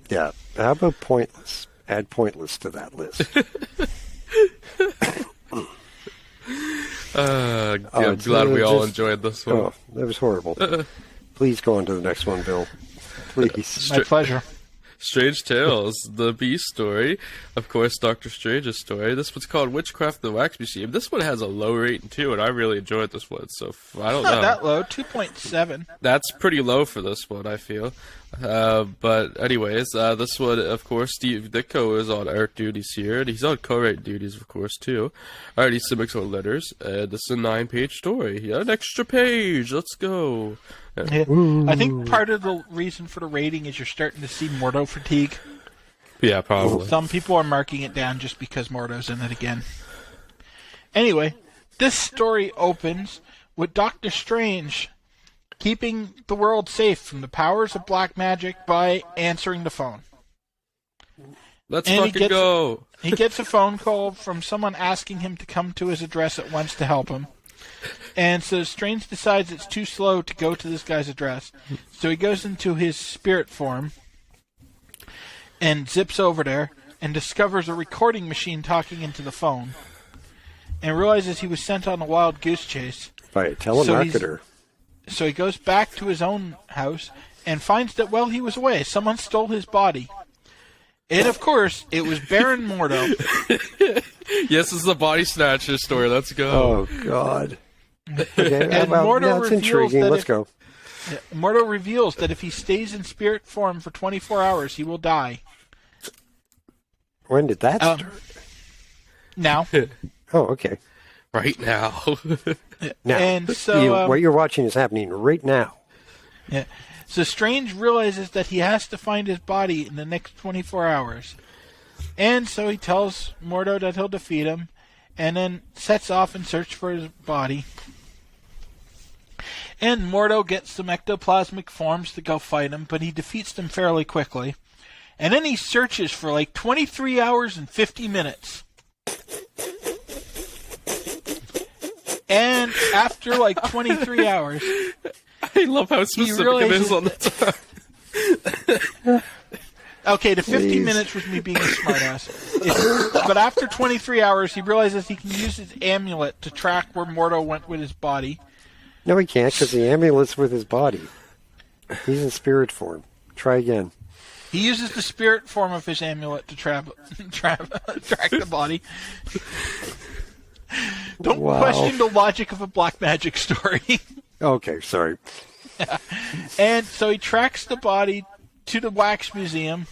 Yeah. How about pointless? Add pointless to that list. I'm glad we all enjoyed this one. Oh, that was horrible. Please go on to the next one, Bill. Please. My pleasure. Strange Tales, the Beast story. Of course, Doctor Strange's story. This one's called Witchcraft and the Wax Museum. This one has a low rating too, and I really enjoyed this one. So I don't know. Not that low, 2.7. That's pretty low for this one, I feel. But anyways, this one, of course, Steve Ditko is on art duties here, and he's on co-write duties, of course, too. Alright, he submits all letters, and this is a 9-page story. Yeah, an extra page. Let's go. Yeah. I think part of the reason for the rating is you're starting to see Mordo fatigue. Yeah, probably. Some people are marking it down just because Mordo's in it again. Anyway, this story opens with Doctor Strange keeping the world safe from the powers of black magic by answering the phone. Let's And fucking go. He gets a phone call from someone asking him to come to his address at once to help him. And so Strange decides it's too slow to go to this guy's address. So he goes into his spirit form and zips over there and discovers a recording machine talking into the phone and realizes he was sent on a wild goose chase. By a telemarketer. So he goes back to his own house and finds that while he was away, someone stole his body. And, of course, it was Baron Mordo. Yes, this is the body snatcher story. Let's go. Oh, God. Okay, And well, Mordo that's reveals intriguing. that Let's if- go. Mordo reveals that if he stays in spirit form for 24 hours, he will die. When did that start? Now. Oh, okay. Right now. Now, And so, what you're watching is happening right now. Yeah. So Strange realizes that he has to find his body in the next 24 hours. And so he tells Mordo that he'll defeat him, and then sets off in search for his body. And Mordo gets some ectoplasmic forms to go fight him, but he defeats them fairly quickly. And then he searches for like 23 hours and 50 minutes. And after like 23 hours... I love how specific it is on the time. Okay, the 50 Please. minutes was me being a smartass. But after 23 hours, he realizes he can use his amulet to track where Mordo went with his body. No, he can't, because the amulet's with his body. He's in spirit form. Try again. He uses the spirit form of his amulet to track the body. Don't question the logic of a black magic story. Okay, sorry. And so he tracks the body to the wax museum,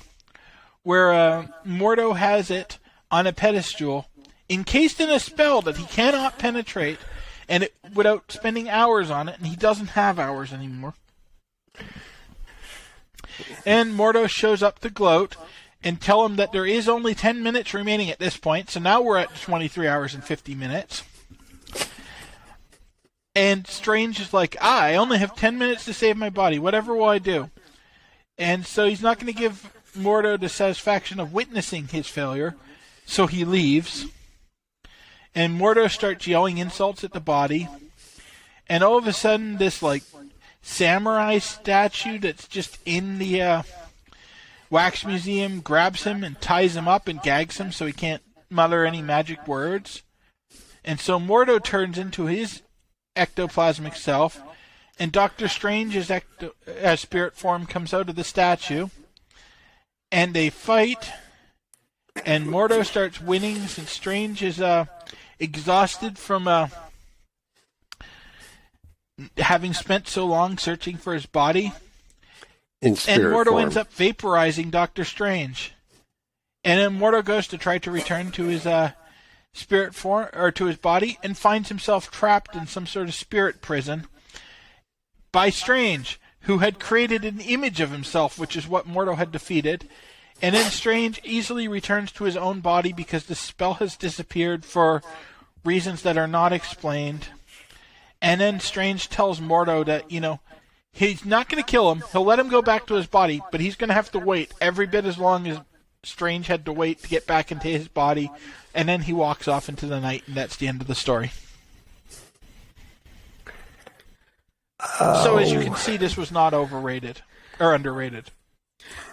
where Mordo has it on a pedestal, encased in a spell that he cannot penetrate, and without spending hours on it, and he doesn't have hours anymore. And Mordo shows up to gloat and tell him that there is only 10 minutes remaining at this point, so now we're at 23 hours and 50 minutes. And Strange is like, I only have 10 minutes to save my body. Whatever will I do? And so he's not going to give Mordo the satisfaction of witnessing his failure, so he leaves. And Mordo starts yelling insults at the body. And all of a sudden, this, samurai statue that's just in the wax museum grabs him and ties him up and gags him so he can't mutter any magic words. And so Mordo turns into his ectoplasmic self, and Doctor Strange's spirit form comes out of the statue, and they fight, and Mordo starts winning since Strange is exhausted from having spent so long searching for his body. In spirit and Mordo form. ends up vaporizing Doctor Strange. And then Mordo goes to try to return to his spirit form, or to his body, and finds himself trapped in some sort of spirit prison by Strange, who had created an image of himself, which is what Mordo had defeated. And then Strange easily returns to his own body because the spell has disappeared for reasons that are not explained. And then Strange tells Mordo that, he's not going to kill him. He'll let him go back to his body, but he's going to have to wait every bit as long as Strange had to wait to get back into his body. And then he walks off into the night, and that's the end of the story. So as you can see, this was not overrated or underrated.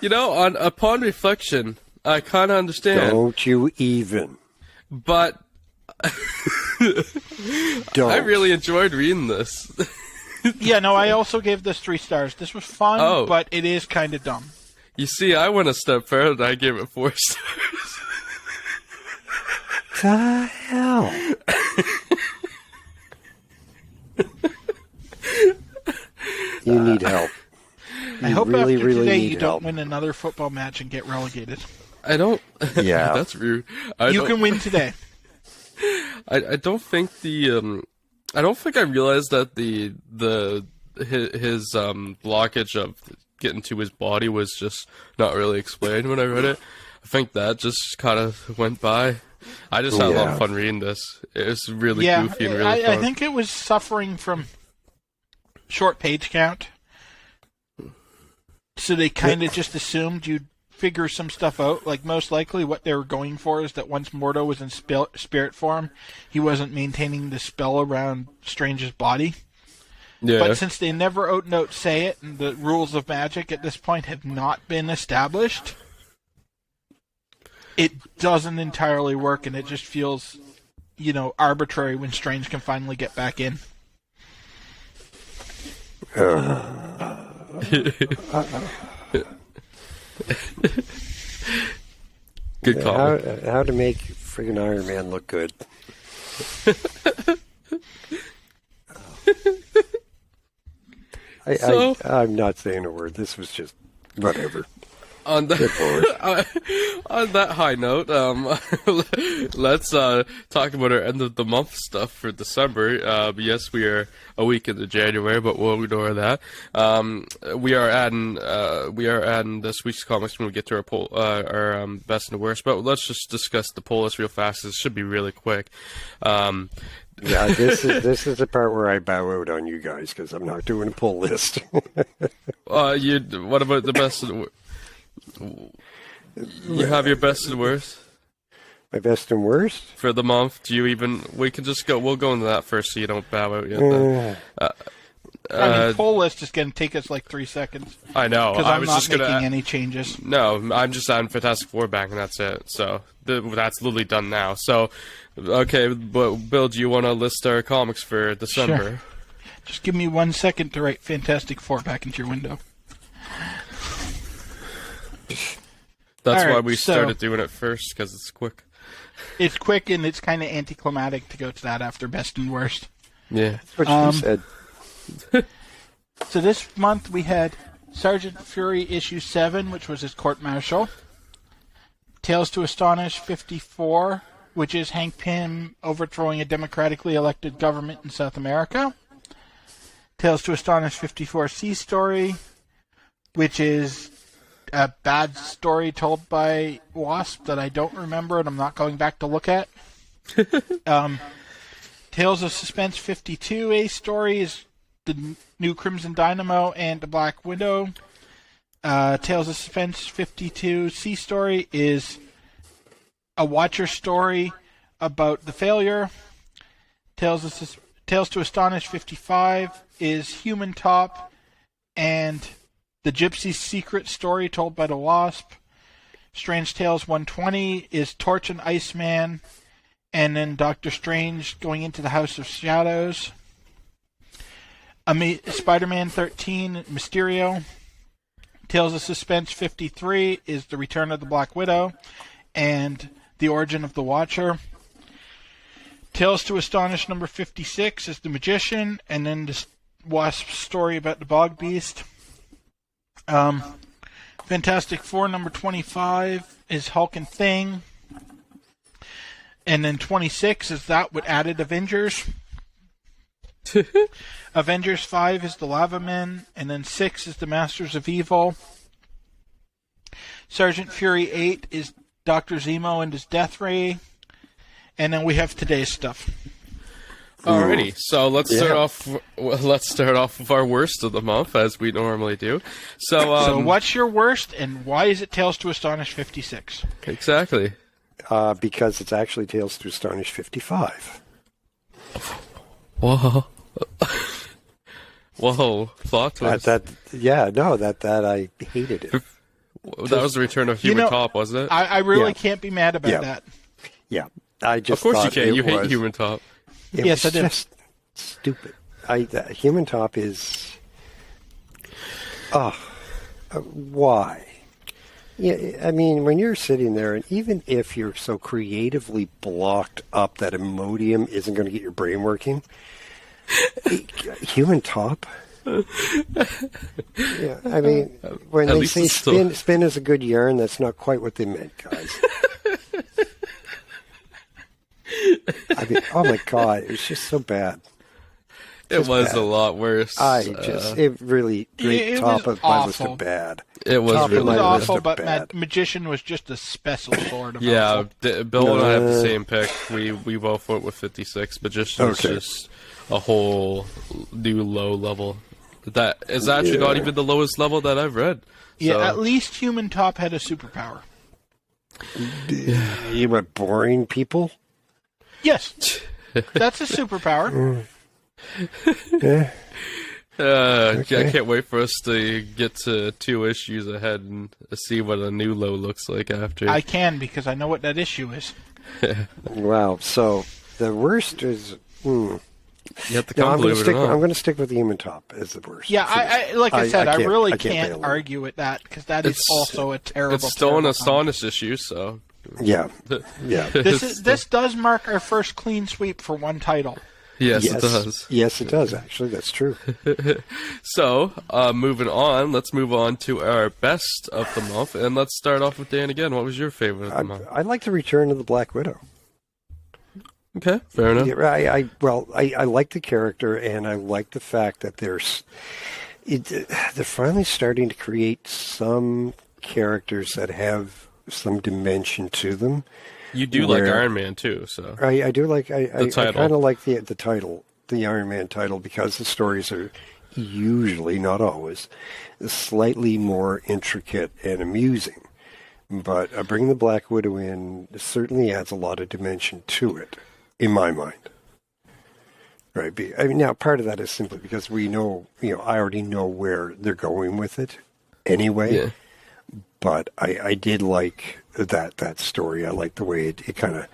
Upon reflection, I kind of understand. Don't you even. But Don't. I really enjoyed reading this. Yeah, no, I also gave this 3 stars. This was fun, but it is kind of dumb. You see, I went a step further. I gave it 4 stars. The hell? You need help. I hope really, after really today need you help. don't win another football match and get relegated. I don't. Yeah. That's rude. You can win today. I don't think I don't think I realized that his blockage of getting to his body was just not really explained when I read it. I think that just kind of went by. I just had a lot of fun reading this. It was really goofy and really fun. I think it was suffering from short page count. So they kind of just assumed you'd figure some stuff out. Like, most likely what they were going for is that once Mordo was in spirit form, he wasn't maintaining the spell around Strange's body. Yeah. But since they never out and out say it, and the rules of magic at this point have not been established, it doesn't entirely work, and it just feels, arbitrary when Strange can finally get back in. Good call. How to make friggin' Iron Man look good. I'm not saying a word. This was just whatever. On that high note, let's talk about our end of the month stuff for December. Yes, we are a week into January, but we'll ignore that. We are adding this week's comics when we get to our best and worst. But let's just discuss the poll list real fast. It should be really quick. Yeah, this is the part where I bow out on you guys because I'm not doing a pull list. What about the best and you have your best and worst? My best and worst? For the month, we can just go, we'll go into that first so you don't bow out yet. Poll list is going to take us like 3 seconds. I know. Because I I'm was not just making gonna. any changes. No, I'm just on Fantastic Four back, and that's it. So that's literally done now. So, okay, but Bill, do you want to list our comics for December? Sure. Just give me 1 second to write Fantastic Four back into your window. That's All right, why we started doing it first, because it's quick. It's quick, and it's kind of anticlimactic to go to that after best and worst. Yeah. That's what you said. So this month we had Sergeant Fury issue 7, which was his court-martial. Tales to Astonish 54, which is Hank Pym overthrowing a democratically elected government in South America. Tales to Astonish 54 Sea Story, which is a bad story told by Wasp that I don't remember and I'm not going back to look at. Tales of Suspense 52 A story is the new Crimson Dynamo and the Black Widow. Tales of Suspense 52 C story is a Watcher story about the failure. Tales to Astonish 55 is Human Top and the Gypsy's Secret story told by the Wasp. Strange Tales 120 is Torch and Iceman, and then Doctor Strange going into the House of Shadows. Spider-Man 13, Mysterio. Tales of Suspense 53 is The Return of the Black Widow and The Origin of the Watcher. Tales to Astonish number 56 is The Magician, and then the Wasp story about the Bog Beast. Fantastic Four number 25 is Hulk and Thing. And then 26 is that with added Avengers. Avengers 5 is the Lava Men, and then 6 is the Masters of Evil. Sergeant Fury 8 is Dr. Zemo and his Death Ray. And then we have today's stuff. Alrighty, so let's start off. Let's start off with our worst of the month, as we normally do. So what's your worst, and why is it Tales to Astonish 56? Exactly. Because it's actually Tales to Astonish 55. Whoa. Whoa. Plot twist. That I hated it. That was the return of Human Top, wasn't it? I really can't be mad about that. Yeah, I just of course you thought can. You was, hate Human Top. Yes, I was do. Just stupid. Human Top is. Why? Yeah, I mean, when you're sitting there, and even if you're so creatively blocked up that Imodium isn't going to get your brain working, Human Top. Yeah, I mean, when they say spin is a good yarn, that's not quite what they meant, guys. I mean, oh my God, it was just so bad. It was a lot worse. It really top of my list of bad. It was really awful, but Magician was just a special sort of awful. Bill and I have the same pick. We both went with 56. Magician is just a whole new low level. That is actually not even the lowest level that I've read. Yeah, at least Human Top had a superpower. You were boring people? Yes. That's a superpower. I can't wait for us to get to 2 issues ahead and see what a new low looks like after. I can, because I know what that issue is. Wow. So the worst is. You have to come, believe it or not. I'm going to stick with the Human Top as the worst. Yeah, I really can't argue with that, because that is also a terrible. It's still an Astonish issue, so. Yeah. This does mark our first clean sweep for one title. Yes, it does. Yes, it does, actually. That's true. So, moving on, let's move on to our best of the month, and let's start off with Dan again. What was your favorite of the month? I like the return of the Black Widow. Okay, fair enough. Yeah, I like the character, and I like the fact that they're finally starting to create some characters that have some dimension to them. You do like Iron Man too, so I do like I kind of like the title, the Iron Man title, because the stories are usually, not always, slightly more intricate and amusing. But bringing the Black Widow in certainly adds a lot of dimension to it, in my mind. Right. I mean, now part of that is simply because we know, I already know where they're going with it anyway. Yeah. But I did like that story. I like the way it kind of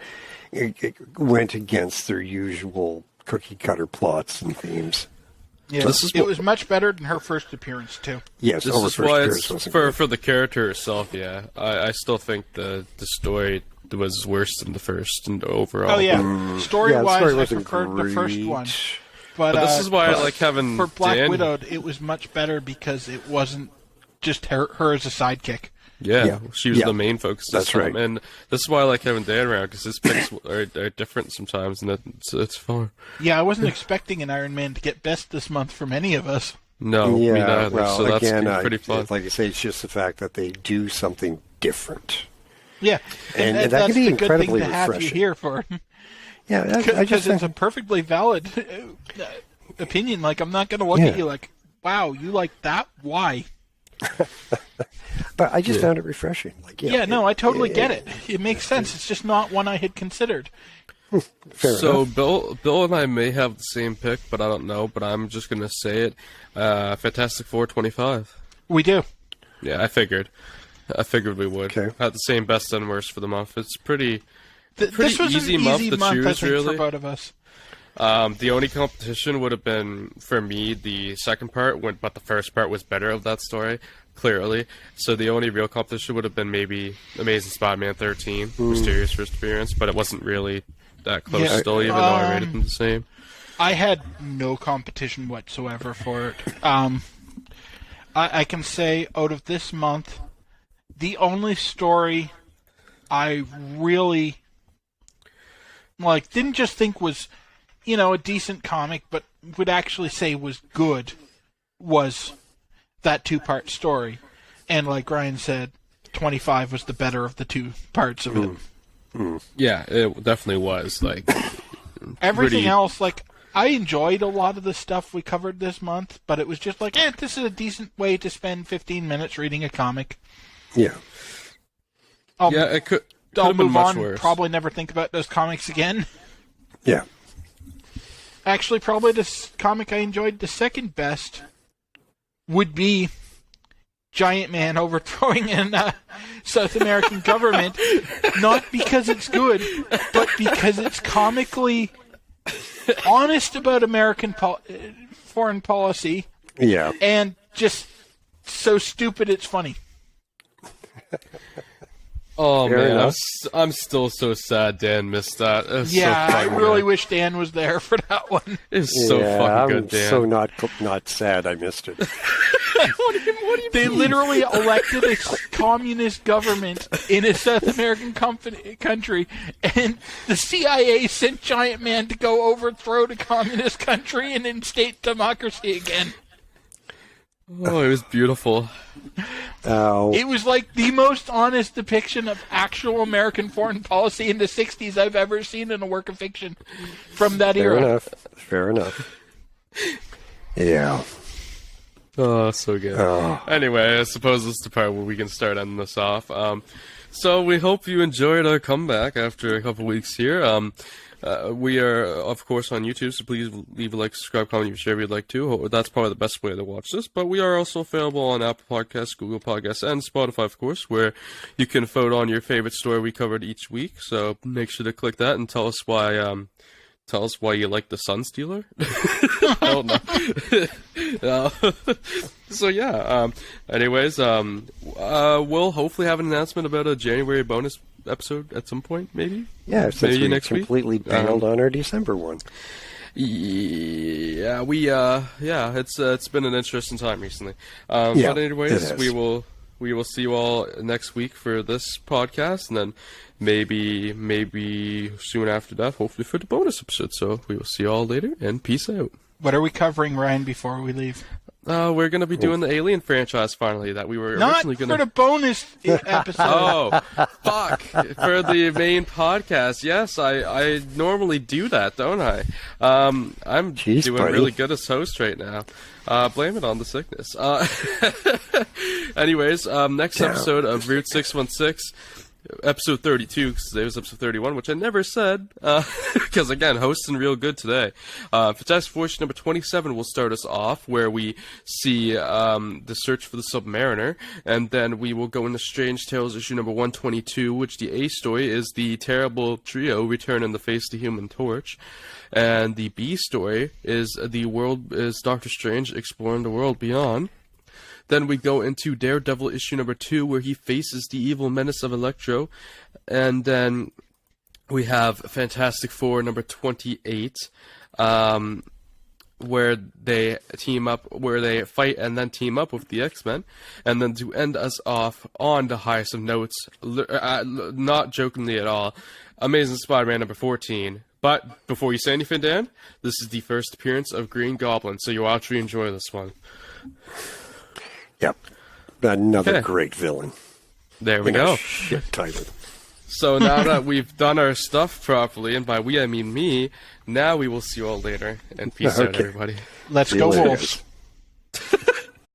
it went against their usual cookie cutter plots and themes. Yeah, it was much better than her first appearance too. Yes, this is why it's for the character herself. Yeah, I still think the story was worse than the first and overall. Oh yeah, story-wise, I preferred the first one. But this is why I like having for Black Dan. Widow. It was much better because it wasn't just her as a sidekick. Yeah, she was the main focus. That's right. And this is why I like having Dan around, because his picks are different sometimes, and it's fun. Yeah, I wasn't expecting an Iron Man to get best this month from any of us. No, me neither. Well, so that's again, pretty fun. like I say, it's just the fact that they do something different. Yeah, and that that's can be the incredibly good thing to have you refreshing. here for. Yeah, because it's a perfectly valid opinion. Like, I'm not going to look at you like, wow, you like that? Why? But I just found it refreshing. Like, I totally get it. It makes sense. It's just not one I had considered. Fair enough. Bill and I may have the same pick, but I don't know. But I'm just going to say it. Fantastic Four 25. We do. Yeah, I figured we would. Okay. Have the same best and worst for the month. It's pretty This was easy an month easy to month, choose, I think, really. for both of us. The only competition would have been, for me, the second part, but the first part was better of that story, clearly. So the only real competition would have been maybe Amazing Spider-Man 13, Mysterious First Appearance, but it wasn't really that close still, even though I rated them the same. I had no competition whatsoever for it. I can say, out of this month, the only story I really didn't just think was, a decent comic, but would actually say was good, was that 2-part story. And like Ryan said, 25 was the better of the 2 parts of it. Yeah, it definitely was. Everything else, I enjoyed a lot of the stuff we covered this month, but it was just this is a decent way to spend 15 minutes reading a comic. Yeah. It could I'll have been move much on. worse. Probably never think about those comics again. Yeah. Actually, probably the comic I enjoyed the second best would be Giant Man overthrowing a South American government. Not because it's good, but because it's comically honest about American foreign policy. Yeah. And just so stupid it's funny. Oh, Fair man, enough. I'm still so sad Dan missed that. Yeah, so I really wish Dan was there for that one. It's so fucking good, Dan. I'm so not sad I missed it. What do you They mean? literally elected a communist government in a South American country, and the CIA sent Giant Man to go overthrow the communist country and instate democracy again. Oh, it was beautiful. Oh. It was the most honest depiction of actual American foreign policy in the 60s I've ever seen in a work of fiction from that era. Fair enough. Yeah. Oh, so good. Oh. Anyway, I suppose this is the part where we can start ending this off. So we hope you enjoyed our comeback after a couple weeks here. We are, of course, on YouTube, so please leave a like, subscribe, comment, share if you'd like to. That's probably the best way to watch this. But we are also available on Apple Podcasts, Google Podcasts, and Spotify, of course, where you can vote on your favorite story we covered each week. So make sure to click that and tell us why you like the Sun Stealer. I don't know. So yeah. Anyways, we'll hopefully have an announcement about a January bonus episode at some point, maybe. Yeah, since maybe we next completely week. bailed on our December one. Yeah, it's been an interesting time recently. Yeah, But anyways, it has. we will see you all next week for this podcast, and then maybe soon after that, hopefully for the bonus episode. So we will see you all later, and peace out. What are we covering, Ryan, before we leave? We're going to be doing the Alien franchise finally that we were Not originally going for the bonus episode. Oh, fuck. For the main podcast, yes, I normally do that, don't I? I'm Jeez, doing buddy. really good as host right now. Blame it on the sickness. Anyways, next Damn. episode of Route 616 episode 32, because today was episode 31, which I never said, because again, hosting real good today. Fantastic Four issue number 27 will start us off, where we see the search for the Submariner, and then we will go into Strange Tales issue number 122, which the A story is the terrible trio return in the face of the Human Torch, and the B story is Doctor Strange exploring the world beyond. Then we go into Daredevil issue number 2, where he faces the evil menace of Electro. And then we have Fantastic Four number 28, where they team up, where they fight and then team up with the X-Men. And then to end us off on the highest of notes, not jokingly at all, Amazing Spider-Man number 14. But before you say anything, Dan, this is the first appearance of Green Goblin, so you'll actually enjoy this one. Yep. Another great villain. There we go. Shit title. So now that we've done our stuff properly, and by we I mean me, now we will see you all later. And peace out, everybody. Let's go, Wolves.